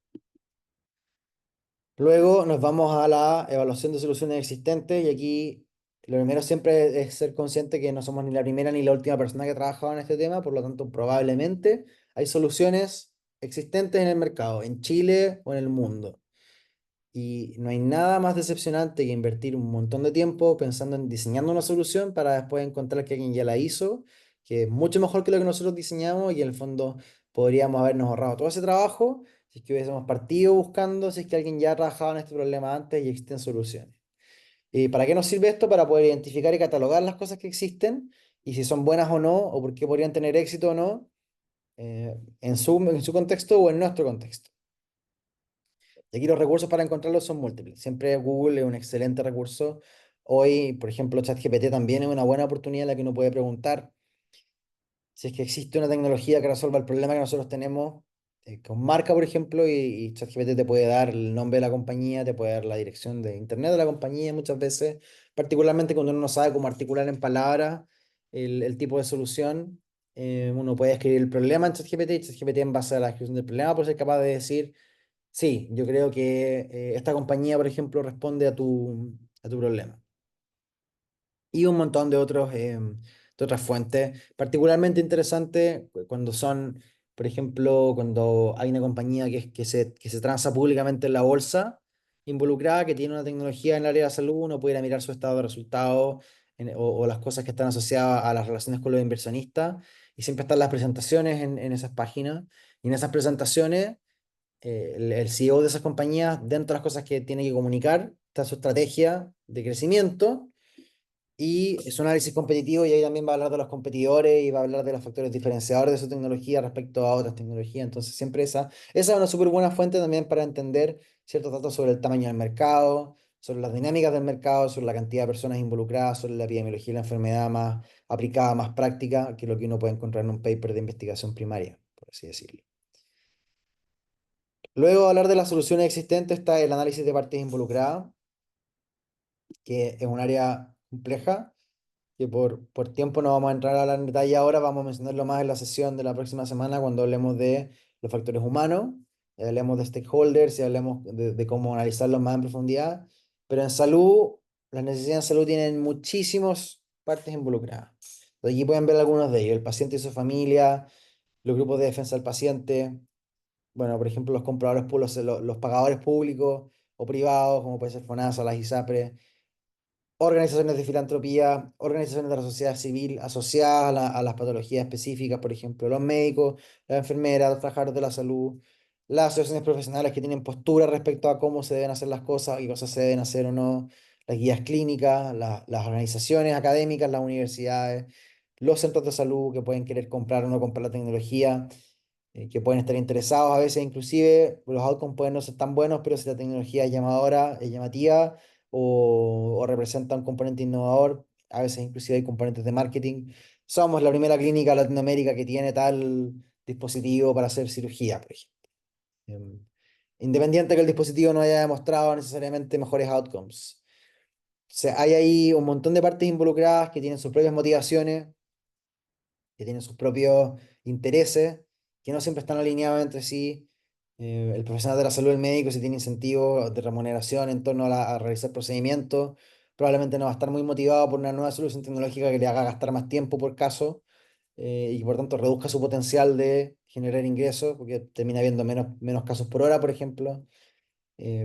Luego nos vamos a la evaluación de soluciones existentes y aquí lo primero siempre es ser consciente que no somos ni la primera ni la última persona que ha trabajado en este tema, por lo tanto probablemente hay soluciones existentes en el mercado, en Chile o en el mundo. Y no hay nada más decepcionante que invertir un montón de tiempo pensando en diseñando una solución para después encontrar que alguien ya la hizo, que es mucho mejor que lo que nosotros diseñamos y en el fondo podríamos habernos ahorrado todo ese trabajo si es que hubiésemos partido buscando, si es que alguien ya ha trabajado en este problema antes y existen soluciones. ¿Y para qué nos sirve esto? Para poder identificar y catalogar las cosas que existen y si son buenas o no, o por qué podrían tener éxito o no, en su contexto o en nuestro contexto. Y aquí los recursos para encontrarlos son múltiples. Siempre Google es un excelente recurso. Hoy, por ejemplo, ChatGPT también es una buena oportunidad en la que uno puede preguntar si es que existe una tecnología que resuelva el problema que nosotros tenemos con marca, por ejemplo, y ChatGPT te puede dar el nombre de la compañía, te puede dar la dirección de internet de la compañía muchas veces, particularmente cuando uno no sabe cómo articular en palabras el tipo de solución. Uno puede escribir el problema en ChatGPT y ChatGPT en base a la descripción del problema puede ser capaz de decir sí, yo creo que esta compañía, por ejemplo, responde a tu problema. Y un montón de de otras fuentes, particularmente interesante cuando son, por ejemplo, cuando hay una compañía que se transa públicamente en la bolsa, involucrada, que tiene una tecnología en el área de salud, uno puede ir a mirar su estado de resultados o las cosas que están asociadas a las relaciones con los inversionistas, y siempre están las presentaciones en esas páginas, y en esas presentaciones el CEO de esas compañías, dentro de las cosas que tiene que comunicar, está su estrategia de crecimiento y su análisis competitivo, y ahí también va a hablar de los competidores y va a hablar de los factores diferenciadores de su tecnología respecto a otras tecnologías. Entonces, siempre esa es una súper buena fuente también para entender ciertos datos sobre el tamaño del mercado, sobre las dinámicas del mercado, sobre la cantidad de personas involucradas, sobre la epidemiología y la enfermedad más aplicada, más práctica, que lo que uno puede encontrar en un paper de investigación primaria, por así decirlo. Luego de hablar de las soluciones existentes está el análisis de partes involucradas, que es un área compleja, que por tiempo no vamos a entrar a hablar en detalle ahora, vamos a mencionarlo más en la sesión de la próxima semana cuando hablemos de los factores humanos, hablemos de stakeholders y hablemos de cómo analizarlos más en profundidad. Pero en salud, las necesidades en salud tienen muchísimas partes involucradas. Aquí pueden ver algunos de ellos, el paciente y su familia, los grupos de defensa del paciente, bueno, por ejemplo, los compradores públicos, los pagadores públicos o privados, como puede ser FONASA, las ISAPRE, organizaciones de filantropía, organizaciones de la sociedad civil asociadas a las patologías específicas, por ejemplo, los médicos, las enfermeras, los trabajadores de la salud, las asociaciones profesionales que tienen postura respecto a cómo se deben hacer las cosas, qué cosas se deben hacer o no, las guías clínicas, las organizaciones académicas, las universidades, los centros de salud que pueden querer comprar o no comprar la tecnología, que pueden estar interesados a veces, inclusive los outcomes pueden no ser tan buenos, pero si la tecnología es llamadora, es llamativa o representa un componente innovador, a veces inclusive hay componentes de marketing. Somos la primera clínica en Latinoamérica que tiene tal dispositivo para hacer cirugía, por ejemplo. Em, Independiente que el dispositivo no haya demostrado necesariamente mejores outcomes. O sea, hay ahí un montón de partes involucradas que tienen sus propias motivaciones, que tienen sus propios intereses, que no siempre están alineados entre sí. El profesional de la salud, el médico, si tiene incentivos de remuneración en torno a realizar procedimientos, probablemente no va a estar muy motivado por una nueva solución tecnológica que le haga gastar más tiempo por caso y que por tanto reduzca su potencial de generar ingresos, porque termina habiendo menos casos por hora, por ejemplo.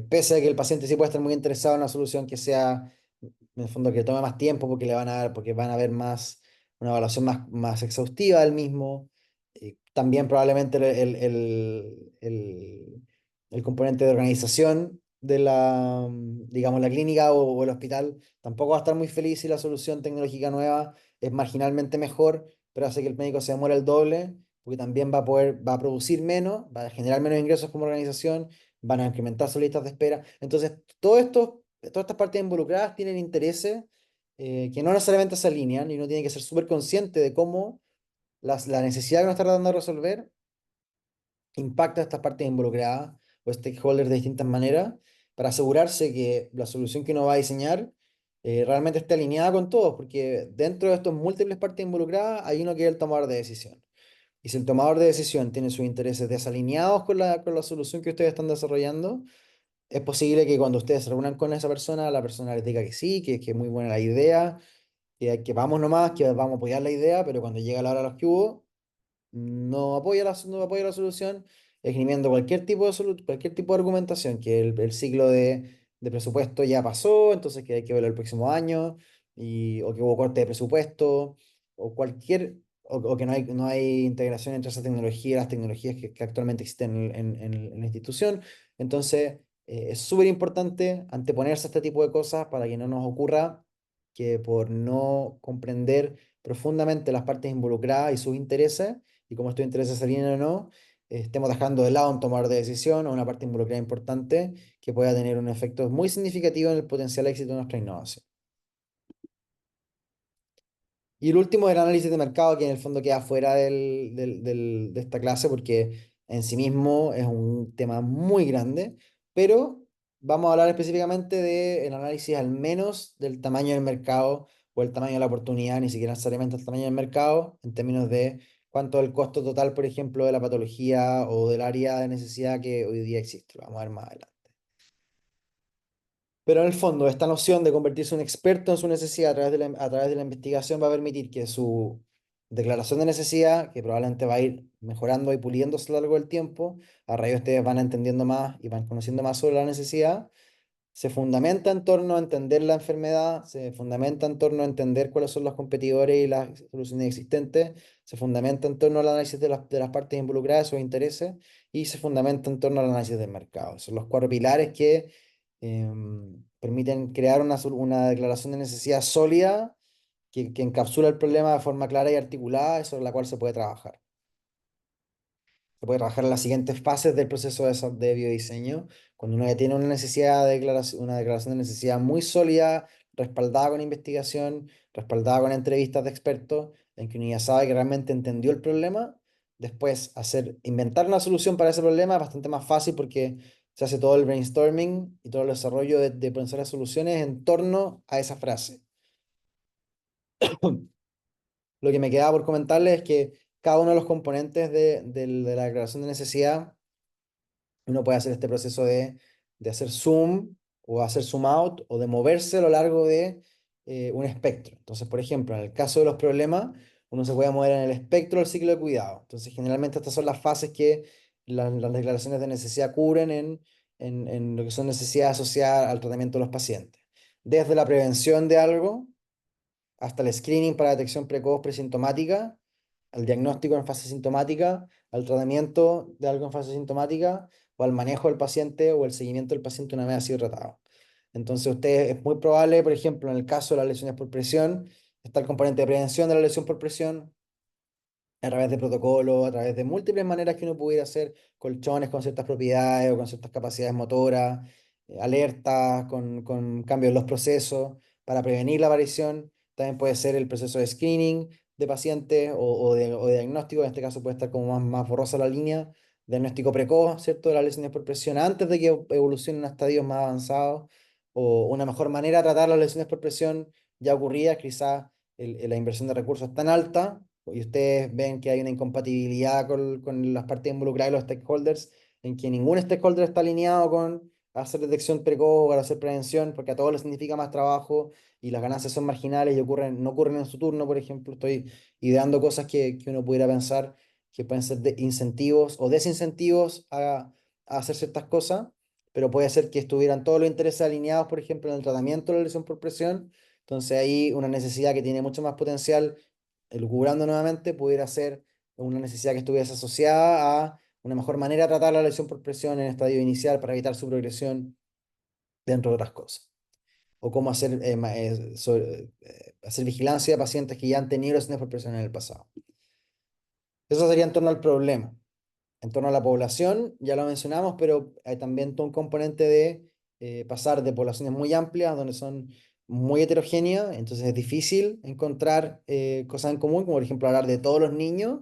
Pese a que el paciente sí puede estar muy interesado en una solución que sea, en el fondo, que tome más tiempo porque le van a dar, porque van a ver una evaluación más exhaustiva del mismo. También probablemente el componente de organización de digamos, la clínica o el hospital tampoco va a estar muy feliz si la solución tecnológica nueva es marginalmente mejor, pero hace que el médico se demore el doble, porque también va a producir menos, va a generar menos ingresos como organización, van a incrementar sus listas de espera. Entonces, todas estas partes involucradas tienen intereses que no necesariamente se alinean y uno tiene que ser súper consciente de cómo la necesidad que uno está tratando de resolver impacta a estas partes involucradas o stakeholders de distintas maneras para asegurarse que la solución que uno va a diseñar realmente esté alineada con todos, porque dentro de estos múltiples partes involucradas hay uno que es el tomador de decisión. Y si el tomador de decisión tiene sus intereses desalineados con la solución que ustedes están desarrollando, es posible que cuando ustedes se reúnan con esa persona, la persona les diga que sí, que es muy buena la idea, que vamos nomás, que vamos a apoyar la idea, pero cuando llega la hora de los que hubo, no apoya la solución, esgrimiendo cualquier tipo de argumentación, que el ciclo de presupuesto ya pasó, entonces que hay que verlo el próximo año, o que hubo corte de presupuesto, o que no hay integración entre esa tecnología y las tecnologías que actualmente existen en la institución. Entonces, es súper importante anteponerse a este tipo de cosas para que no nos ocurra que por no comprender profundamente las partes involucradas y sus intereses, y cómo estos intereses se alinean o no, estemos dejando de lado un tomar de decisión o una parte involucrada importante que pueda tener un efecto muy significativo en el potencial éxito de nuestra innovación. Y el último es el análisis de mercado, que en el fondo queda fuera de esta clase porque en sí mismo es un tema muy grande, pero vamos a hablar específicamente del análisis al menos del tamaño del mercado o el tamaño de la oportunidad, ni siquiera necesariamente el tamaño del mercado, en términos de cuánto es el costo total, por ejemplo, de la patología o del área de necesidad que hoy día existe. Lo vamos a ver más adelante. Pero en el fondo, esta noción de convertirse en un experto en su necesidad a través de la investigación va a permitir que su declaración de necesidad, que probablemente va a ir mejorando y puliéndose a lo largo del tiempo, a raíz de ustedes van entendiendo más y van conociendo más sobre la necesidad, se fundamenta en torno a entender la enfermedad, se fundamenta en torno a entender cuáles son los competidores y las soluciones existentes, se fundamenta en torno al análisis de las partes involucradas, sus intereses, y se fundamenta en torno al análisis del mercado. Son los cuatro pilares que permiten crear una declaración de necesidad sólida que encapsula el problema de forma clara y articulada y sobre la cual se puede trabajar. Se puede trabajar en las siguientes fases del proceso de biodiseño. Cuando uno ya tiene una declaración de necesidad muy sólida, respaldada con investigación, respaldada con entrevistas de expertos, en que uno ya sabe que realmente entendió el problema, después inventar una solución para ese problema es bastante más fácil porque se hace todo el brainstorming y todo el desarrollo de pensar las soluciones en torno a esa frase. Lo que me queda por comentarles es que cada uno de los componentes de la declaración de necesidad, uno puede hacer este proceso de hacer zoom o hacer zoom out o de moverse a lo largo de un espectro. Entonces, por ejemplo, en el caso de los problemas, uno se puede mover en el espectro del ciclo de cuidado. Entonces, generalmente estas son las fases que las declaraciones de necesidad cubren en lo que son necesidades asociadas al tratamiento de los pacientes. Desde la prevención de algo hasta el screening para detección precoz presintomática, al diagnóstico en fase sintomática, al tratamiento de algo en fase sintomática, o al manejo del paciente o el seguimiento del paciente una vez ha sido tratado. Entonces, es muy probable, por ejemplo, en el caso de las lesiones por presión, está el componente de prevención de la lesión por presión, a través de protocolos, a través de múltiples maneras que uno pudiera hacer colchones con ciertas propiedades o con ciertas capacidades motoras, alertas, con cambios en los procesos para prevenir la aparición. También puede ser el proceso de screening de pacientes o de diagnóstico. En este caso puede estar como más borrosa la línea. Diagnóstico precoz, ¿cierto? De las lesiones por presión antes de que evolucionen a estadios más avanzados. O una mejor manera de tratar las lesiones por presión ya ocurridas, quizás la inversión de recursos es tan alta y ustedes ven que hay una incompatibilidad con las partes involucradas y los stakeholders, en que ningún stakeholder está alineado con hacer detección precoz o hacer prevención, porque a todos les significa más trabajo y las ganancias son marginales y no ocurren en su turno, por ejemplo. Estoy ideando cosas que uno pudiera pensar que pueden ser de incentivos o desincentivos a hacer ciertas cosas, pero puede ser que estuvieran todos los intereses alineados, por ejemplo, en el tratamiento de la lesión por presión. Entonces ahí una necesidad que tiene mucho más potencial elucubrando nuevamente, pudiera ser una necesidad que estuviese asociada a una mejor manera de tratar la lesión por presión en el estadio inicial para evitar su progresión, dentro de otras cosas. O cómo hacer vigilancia de pacientes que ya han tenido lesiones por presión en el pasado. Eso sería en torno al problema. En torno a la población, ya lo mencionamos, pero hay también todo un componente de pasar de poblaciones muy amplias, donde son muy heterogéneas, entonces es difícil encontrar cosas en común, como por ejemplo hablar de todos los niños,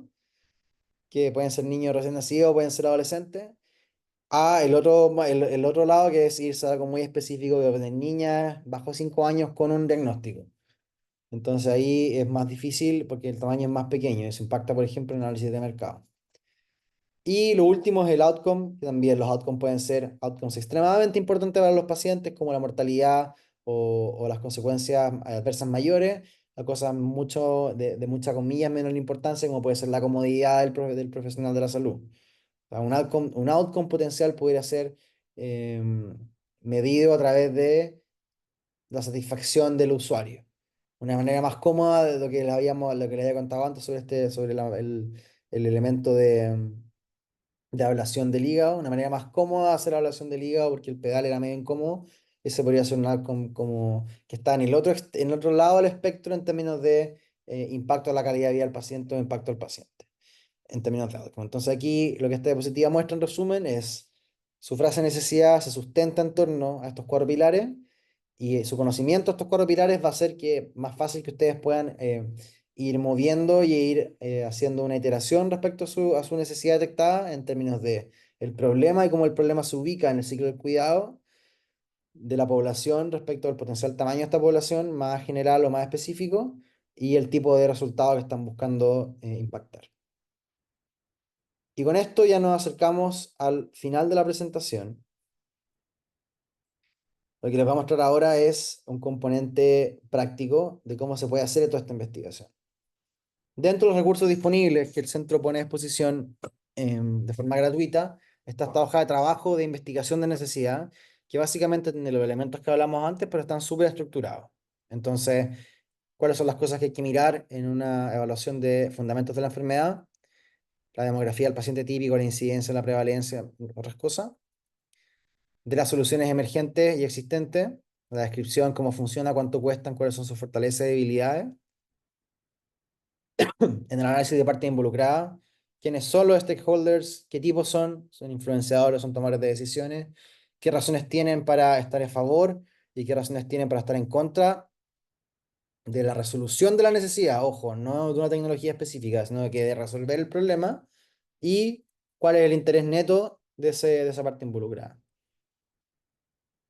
que pueden ser niños recién nacidos, pueden ser adolescentes, El otro lado que es irse a algo muy específico de niñas bajo 5 años con un diagnóstico. Entonces ahí es más difícil porque el tamaño es más pequeño. Eso impacta, por ejemplo, en el análisis de mercado. Y lo último es el outcome, que también los outcomes pueden ser outcomes extremadamente importantes para los pacientes, como la mortalidad o las consecuencias adversas mayores, a cosas de mucha comillas menor importancia, como puede ser la comodidad del profesional de la salud. O sea, un outcome potencial pudiera ser em, medido a través de la satisfacción del usuario. Una manera más cómoda de lo que le había contado antes sobre el elemento de ablación del hígado, una manera más cómoda de hacer la ablación del hígado porque el pedal era medio incómodo. Ese podría ser un outcome como que está en el otro lado del espectro en términos de impacto a la calidad de vida del paciente o impacto al paciente, en términos de outcome. Entonces aquí lo que esta diapositiva muestra en resumen es su frase de necesidad se sustenta en torno a estos cuatro pilares y su conocimiento de estos cuatro pilares va a hacer que más fácil que ustedes puedan ir moviendo y ir haciendo una iteración respecto a su necesidad detectada en términos de el problema y cómo el problema se ubica en el ciclo del cuidado de la población respecto al potencial tamaño de esta población, más general o más específico, y el tipo de resultado que están buscando impactar. Y con esto ya nos acercamos al final de la presentación. Lo que les voy a mostrar ahora es un componente práctico de cómo se puede hacer toda esta investigación. Dentro de los recursos disponibles que el centro pone a disposición de forma gratuita, está esta hoja de trabajo de investigación de necesidad, que básicamente tiene los elementos que hablamos antes, pero están súper estructurados. Entonces, ¿cuáles son las cosas que hay que mirar en una evaluación de fundamentos de la enfermedad? La demografía del paciente típico, la incidencia, la prevalencia, otras cosas. De las soluciones emergentes y existentes, la descripción, cómo funciona, cuánto cuestan, cuáles son sus fortalezas y debilidades. En el análisis de partes involucradas, quiénes son los stakeholders, qué tipos son influenciadores, son tomadores de decisiones, qué razones tienen para estar a favor y qué razones tienen para estar en contra de la resolución de la necesidad, ojo, no de una tecnología específica, sino que de resolver el problema y cuál es el interés neto de esa parte involucrada.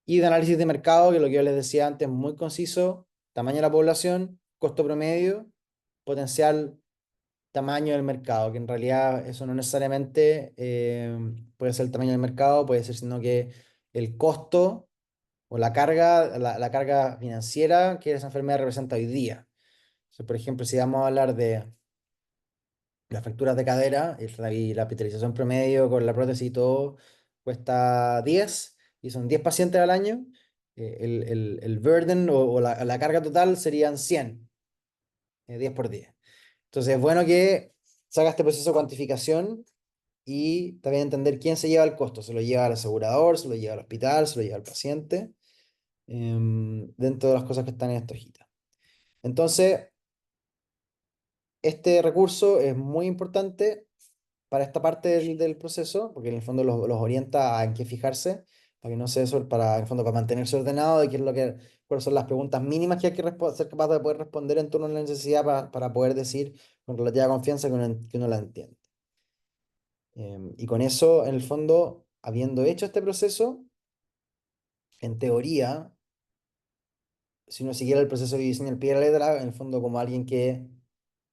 Y de análisis de mercado, que lo que yo les decía antes, muy conciso, tamaño de la población, costo promedio, potencial tamaño del mercado, que en realidad eso no necesariamente puede ser el tamaño del mercado, puede ser sino que el costo o la carga financiera que esa enfermedad representa hoy día. O sea, por ejemplo, si vamos a hablar de las fracturas de cadera y la hospitalización promedio con la prótesis y todo cuesta 10 y son 10 pacientes al año, el burden o la carga total serían 100, 10 por 10. Entonces es bueno que se haga este proceso de cuantificación y también entender quién se lleva el costo. Se lo lleva al asegurador, se lo lleva al hospital, se lo lleva al paciente, dentro de las cosas que están en esta hojita. Entonces, este recurso es muy importante para esta parte del proceso, porque en el fondo los orienta a en qué fijarse, para que no se para, en el fondo, para mantenerse ordenado de qué es cuáles son las preguntas mínimas que hay que ser capaz de poder responder en torno a la necesidad para poder decir con relativa confianza que uno la entiende. Y con eso, en el fondo, habiendo hecho este proceso, en teoría, si uno siguiera el proceso de diseño al pie de la letra, en el fondo como alguien que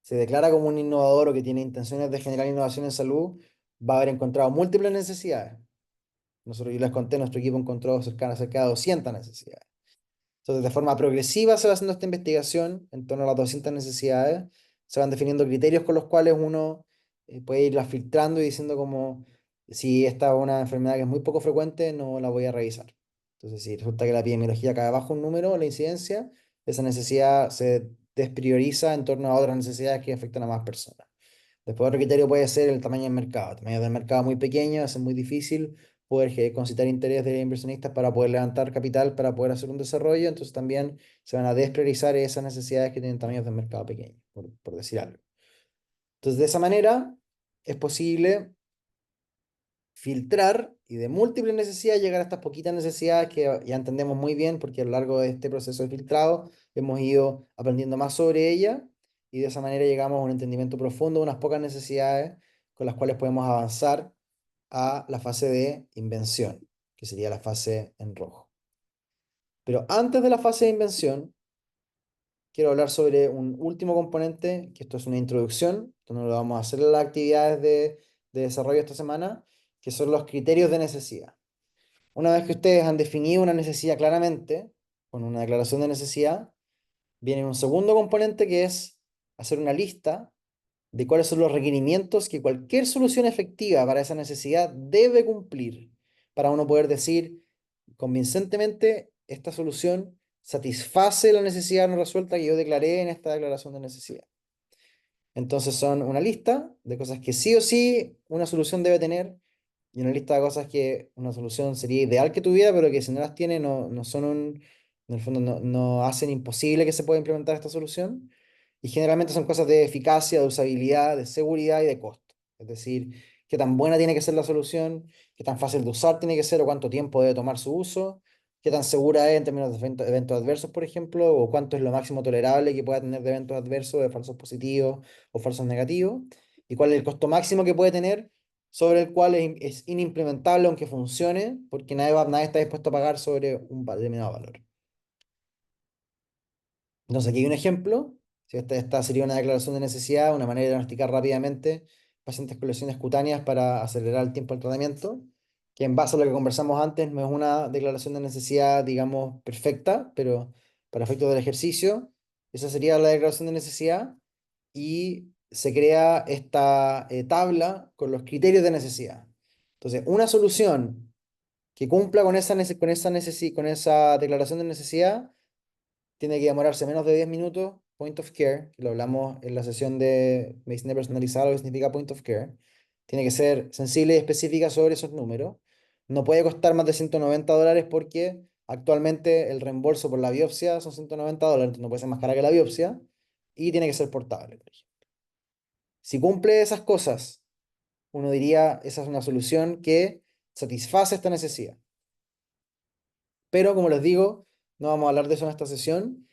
se declara como un innovador o que tiene intenciones de generar innovación en salud, va a haber encontrado múltiples necesidades. Nosotros, yo les conté, nuestro equipo encontró cerca de 200 necesidades. Entonces, de forma progresiva se va haciendo esta investigación en torno a las 200 necesidades. Se van definiendo criterios con los cuales uno puede irlas filtrando y diciendo como, si esta es una enfermedad que es muy poco frecuente, no la voy a revisar. Entonces, si resulta que la epidemiología cae bajo un número, la incidencia, esa necesidad se desprioriza en torno a otras necesidades que afectan a más personas. Después otro criterio puede ser el tamaño del mercado. El tamaño del mercado muy pequeño, es muy difícil poder concitar interés de inversionistas para poder levantar capital, para poder hacer un desarrollo. Entonces también se van a despriorizar esas necesidades que tienen tamaños de mercado pequeño, por decir algo. Entonces de esa manera es posible filtrar y de múltiples necesidades llegar a estas poquitas necesidades que ya entendemos muy bien porque a lo largo de este proceso de filtrado hemos ido aprendiendo más sobre ella y de esa manera llegamos a un entendimiento profundo de unas pocas necesidades con las cuales podemos avanzar a la fase de invención, que sería la fase en rojo. Pero antes de la fase de invención, quiero hablar sobre un último componente, que esto es una introducción, esto no lo vamos a hacer en las actividades de desarrollo esta semana, que son los criterios de necesidad. Una vez que ustedes han definido una necesidad claramente, con una declaración de necesidad, viene un segundo componente que es hacer una lista de cuáles son los requerimientos que cualquier solución efectiva para esa necesidad debe cumplir para uno poder decir convincentemente esta solución satisface la necesidad no resuelta que yo declaré en esta declaración de necesidad. Entonces son una lista de cosas que sí o sí una solución debe tener y una lista de cosas que una solución sería ideal que tuviera, pero que si no las tiene no son en el fondo no hacen imposible que se pueda implementar esta solución. Y generalmente son cosas de eficacia, de usabilidad, de seguridad y de costo. Es decir, qué tan buena tiene que ser la solución, qué tan fácil de usar tiene que ser o cuánto tiempo debe tomar su uso, qué tan segura es en términos de eventos adversos, por ejemplo, o cuánto es lo máximo tolerable que pueda tener de eventos adversos, de falsos positivos o falsos negativos, y cuál es el costo máximo que puede tener sobre el cual es inimplementable aunque funcione, porque nadie está dispuesto a pagar sobre un determinado valor. Entonces, aquí hay un ejemplo. Si esta sería una declaración de necesidad, una manera de diagnosticar rápidamente pacientes con lesiones cutáneas para acelerar el tiempo del tratamiento, que en base a lo que conversamos antes no es una declaración de necesidad, digamos, perfecta, pero para efectos del ejercicio, esa sería la declaración de necesidad y se crea esta tabla con los criterios de necesidad. Entonces, una solución que cumpla con con esa declaración de necesidad tiene que demorarse menos de 10 minutos, point of care, que lo hablamos en la sesión de medicina personalizada, lo que significa point of care. Tiene que ser sensible y específica sobre esos números. No puede costar más de $190 porque actualmente el reembolso por la biopsia son $190, entonces no puede ser más cara que la biopsia. Y tiene que ser portable, por ejemplo. Si cumple esas cosas, uno diría, esa es una solución que satisface esta necesidad. Pero como les digo, no vamos a hablar de eso en esta sesión.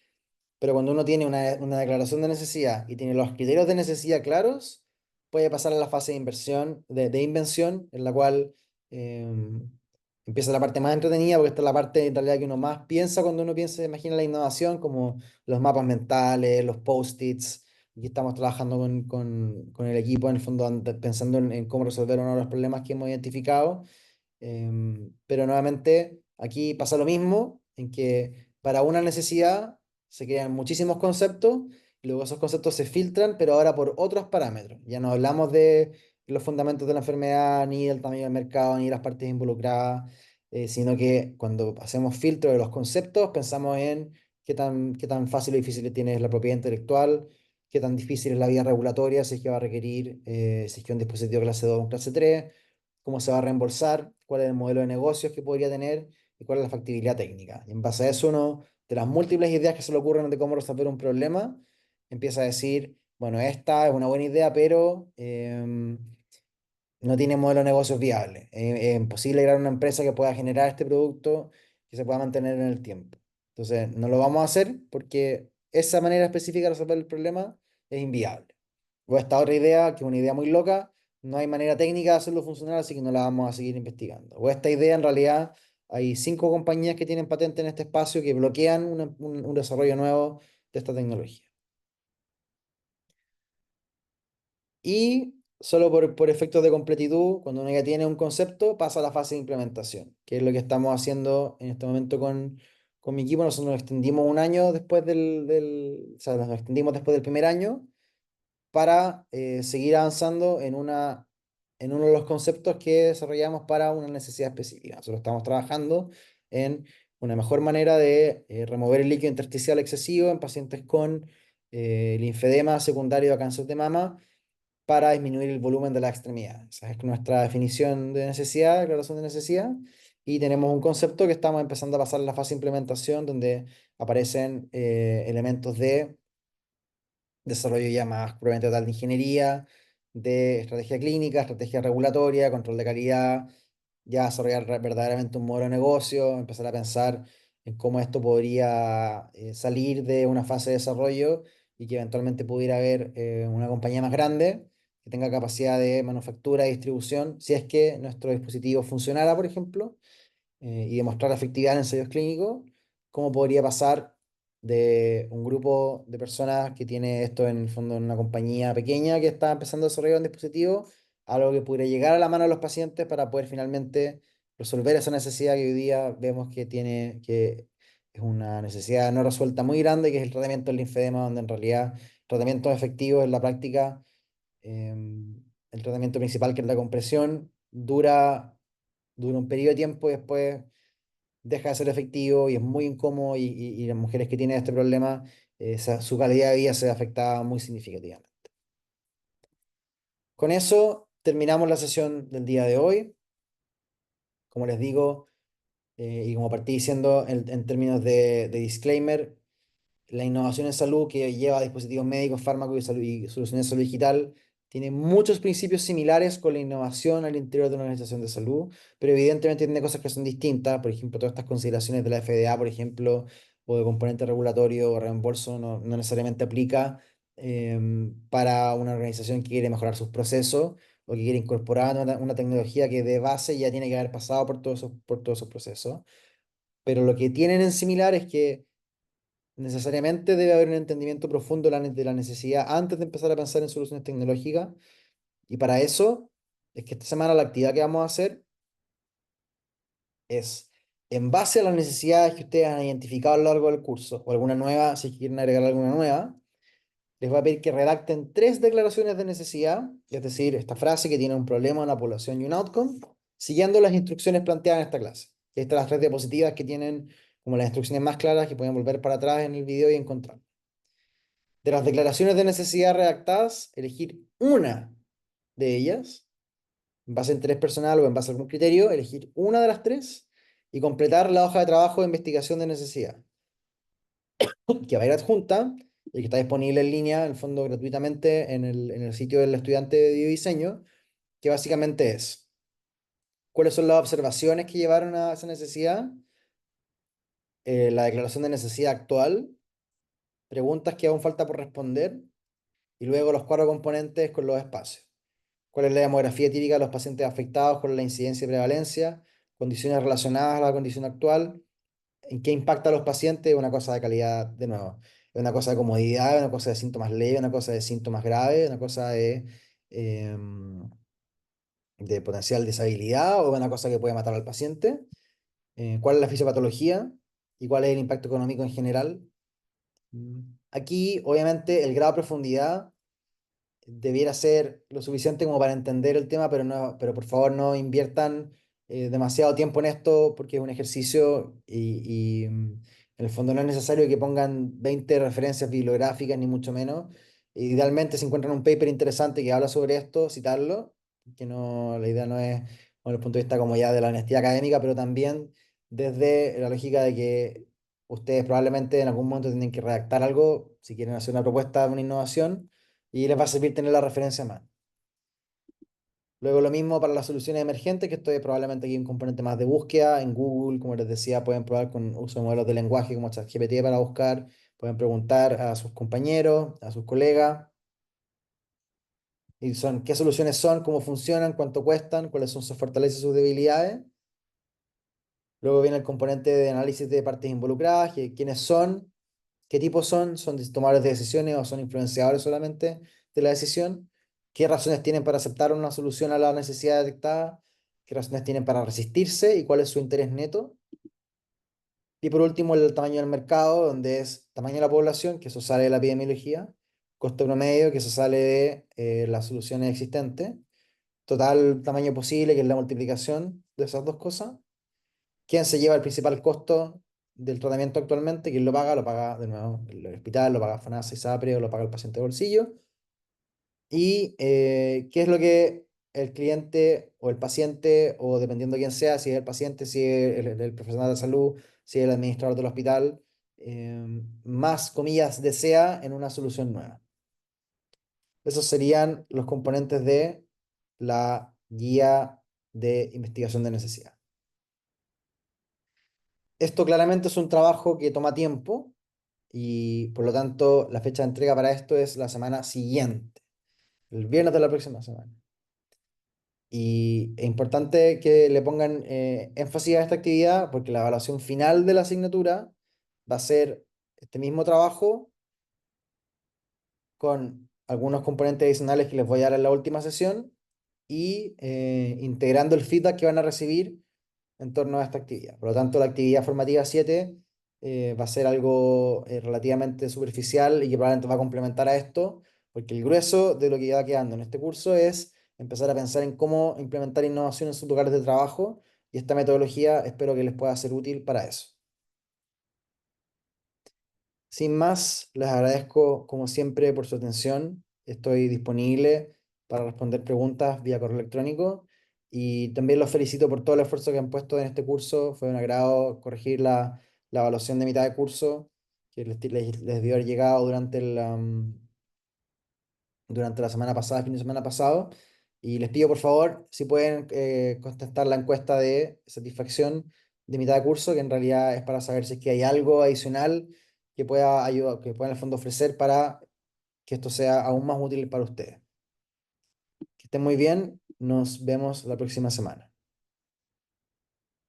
Pero cuando uno tiene una declaración de necesidad y tiene los criterios de necesidad claros, puede pasar a la fase de inversión, de invención, en la cual empieza la parte más entretenida, porque esta es la parte en realidad que uno más piensa cuando uno piensa, imagina la innovación, como los mapas mentales, los post-its. Aquí estamos trabajando con el equipo, en el fondo, pensando en cómo resolver uno de los problemas que hemos identificado. Pero nuevamente aquí pasa lo mismo, en que para una necesidad se crean muchísimos conceptos y luego esos conceptos se filtran, pero ahora por otros parámetros. Ya no hablamos de los fundamentos de la enfermedad, ni del tamaño del mercado, ni las partes involucradas, sino que cuando hacemos filtro de los conceptos pensamos en qué tan fácil o difícil tiene la propiedad intelectual, qué tan difícil es la vía regulatoria, si es que va a requerir, si es que un dispositivo clase 2 o clase 3, cómo se va a reembolsar, cuál es el modelo de negocios que podría tener y cuál es la factibilidad técnica. Y en base a eso, uno de las múltiples ideas que se le ocurren de cómo resolver un problema, empieza a decir, bueno, esta es una buena idea, pero no tiene modelo de negocios viable. Es imposible crear una empresa que pueda generar este producto que se pueda mantener en el tiempo. Entonces, no lo vamos a hacer porque esa manera específica de resolver el problema es inviable. O esta otra idea, que es una idea muy loca, no hay manera técnica de hacerlo funcionar, así que no la vamos a seguir investigando. O esta idea, en realidad, hay 5 compañías que tienen patente en este espacio que bloquean un desarrollo nuevo de esta tecnología. Y solo por efectos de completitud, cuando uno ya tiene un concepto, pasa a la fase de implementación, que es lo que estamos haciendo en este momento con mi equipo. Nosotros nos extendimos un año después o sea, nos extendimos después del primer año para seguir avanzando en uno de los conceptos que desarrollamos para una necesidad específica. Nosotros estamos trabajando en una mejor manera de remover el líquido intersticial excesivo en pacientes con linfedema secundario a cáncer de mama para disminuir el volumen de la extremidad. Esa es nuestra definición de necesidad, declaración de necesidad. Y tenemos un concepto que estamos empezando a pasar a la fase de implementación, donde aparecen elementos de desarrollo ya más puramente total de ingeniería, de estrategia clínica, estrategia regulatoria, control de calidad, ya desarrollar verdaderamente un modelo de negocio, empezar a pensar en cómo esto podría salir de una fase de desarrollo y que eventualmente pudiera haber una compañía más grande que tenga capacidad de manufactura y distribución, si es que nuestro dispositivo funcionara, por ejemplo, y demostrar efectividad en ensayos clínicos, cómo podría pasar de un grupo de personas que tiene esto en el fondo en una compañía pequeña que está empezando a desarrollar un dispositivo, a algo que pudiera llegar a la mano de los pacientes para poder finalmente resolver esa necesidad que hoy día vemos que tiene, que es una necesidad no resuelta muy grande, que es el tratamiento del linfedema, donde en realidad el tratamiento efectivo en la práctica, el tratamiento principal, que es la compresión, dura un periodo de tiempo y después deja de ser efectivo y es muy incómodo y las mujeres que tienen este problema, su calidad de vida se ve afectada muy significativamente. Con eso terminamos la sesión del día de hoy. Como les digo, y como partí diciendo en términos de disclaimer, la innovación en salud que lleva a dispositivos médicos, fármacos y soluciones de salud digital tiene muchos principios similares con la innovación al interior de una organización de salud, pero evidentemente tiene cosas que son distintas. Por ejemplo, todas estas consideraciones de la FDA, por ejemplo, o de componente regulatorio o reembolso, no necesariamente aplica para una organización que quiere mejorar sus procesos o que quiere incorporar una tecnología que de base ya tiene que haber pasado por todos esos procesos. Pero lo que tienen en similar es que necesariamente debe haber un entendimiento profundo de la necesidad antes de empezar a pensar en soluciones tecnológicas. Y para eso es que esta semana la actividad que vamos a hacer es, en base a las necesidades que ustedes han identificado a lo largo del curso, o alguna nueva, si quieren agregar alguna nueva, les voy a pedir que redacten 3 declaraciones de necesidad, es decir, esta frase que tiene un problema, una población y un outcome, siguiendo las instrucciones planteadas en esta clase. Y estas las 3 diapositivas que tienen como las instrucciones más claras que pueden volver para atrás en el video y encontrar. De las declaraciones de necesidad redactadas, elegir una de ellas, en base a interés personal o en base a algún criterio, elegir una de las 3 y completar la hoja de trabajo de investigación de necesidad, que va a ir adjunta y que está disponible en línea, en el fondo gratuitamente, en el sitio del estudiante de biodiseño, que básicamente es cuáles son las observaciones que llevaron a esa necesidad, la declaración de necesidad actual, preguntas que aún falta por responder, y luego los 4 componentes con los espacios. ¿Cuál es la demografía típica de los pacientes afectados? ¿Cuál es la incidencia y prevalencia? Condiciones relacionadas a la condición actual. ¿En qué impacta a los pacientes? Una cosa de calidad, de nuevo. Es una cosa de comodidad, una cosa de síntomas leves, una cosa de síntomas graves, una cosa de potencial disabilidad o una cosa que puede matar al paciente. ¿Cuál es la fisiopatología? ¿Y cuál es el impacto económico en general? Aquí, obviamente, el grado de profundidad debiera ser lo suficiente como para entender el tema, pero por favor no inviertan demasiado tiempo en esto porque es un ejercicio en el fondo no es necesario que pongan 20 referencias bibliográficas ni mucho menos. Idealmente si encuentran un paper interesante que habla sobre esto, citarlo, que no, la idea no es desde el punto de vista como ya de la honestidad académica, pero también desde la lógica de que ustedes probablemente en algún momento tienen que redactar algo si quieren hacer una propuesta de una innovación y les va a servir tener la referencia más. Luego lo mismo para las soluciones emergentes, que esto es probablemente aquí un componente más de búsqueda. En Google, como les decía, pueden probar con uso de modelos de lenguaje como ChatGPT para buscar, pueden preguntar a sus compañeros, a sus colegas, y son qué soluciones son, cómo funcionan, cuánto cuestan, cuáles son sus fortalezas y sus debilidades. Luego viene el componente de análisis de partes involucradas, quiénes son, qué tipos son tomadores de decisiones o son influenciadores solamente de la decisión, qué razones tienen para aceptar una solución a la necesidad detectada, qué razones tienen para resistirse y cuál es su interés neto. Y por último, el tamaño del mercado, donde es tamaño de la población, que eso sale de la epidemiología, costo promedio, que eso sale de las soluciones existentes, total tamaño posible, que es la multiplicación de esas 2 cosas. ¿Quién se lleva el principal costo del tratamiento actualmente? ¿Quién lo paga? Lo paga de nuevo el hospital, lo paga FONASA y SAPRE o lo paga el paciente de bolsillo. ¿Y qué es lo que el cliente o el paciente, o dependiendo de quién sea, si es el paciente, si es el profesional de salud, si es el administrador del hospital, más comillas desea en una solución nueva? Esos serían los componentes de la guía de investigación de necesidad. Esto claramente es un trabajo que toma tiempo y por lo tanto la fecha de entrega para esto es la semana siguiente. el viernes de la próxima semana. Y es importante que le pongan énfasis a esta actividad porque la evaluación final de la asignatura va a ser este mismo trabajo con algunos componentes adicionales que les voy a dar en la última sesión y integrando el feedback que van a recibir en torno a esta actividad. Por lo tanto, la actividad formativa 7 va a ser algo relativamente superficial y que probablemente va a complementar a esto, porque el grueso de lo que va quedando en este curso es empezar a pensar en cómo implementar innovación en sus lugares de trabajo y esta metodología espero que les pueda ser útil para eso. Sin más, les agradezco como siempre por su atención. Estoy disponible para responder preguntas vía correo electrónico y también los felicito por todo el esfuerzo que han puesto en este curso. Fue un agrado corregir la evaluación de mitad de curso que les dio haber llegado durante la semana pasada, fin de semana pasado. Y les pido por favor si pueden contestar la encuesta de satisfacción de mitad de curso, que en realidad es para saber si es que hay algo adicional que pueda ayudar, que pueda en el fondo ofrecer para que esto sea aún más útil para ustedes. Que estén muy bien, nos vemos la próxima semana.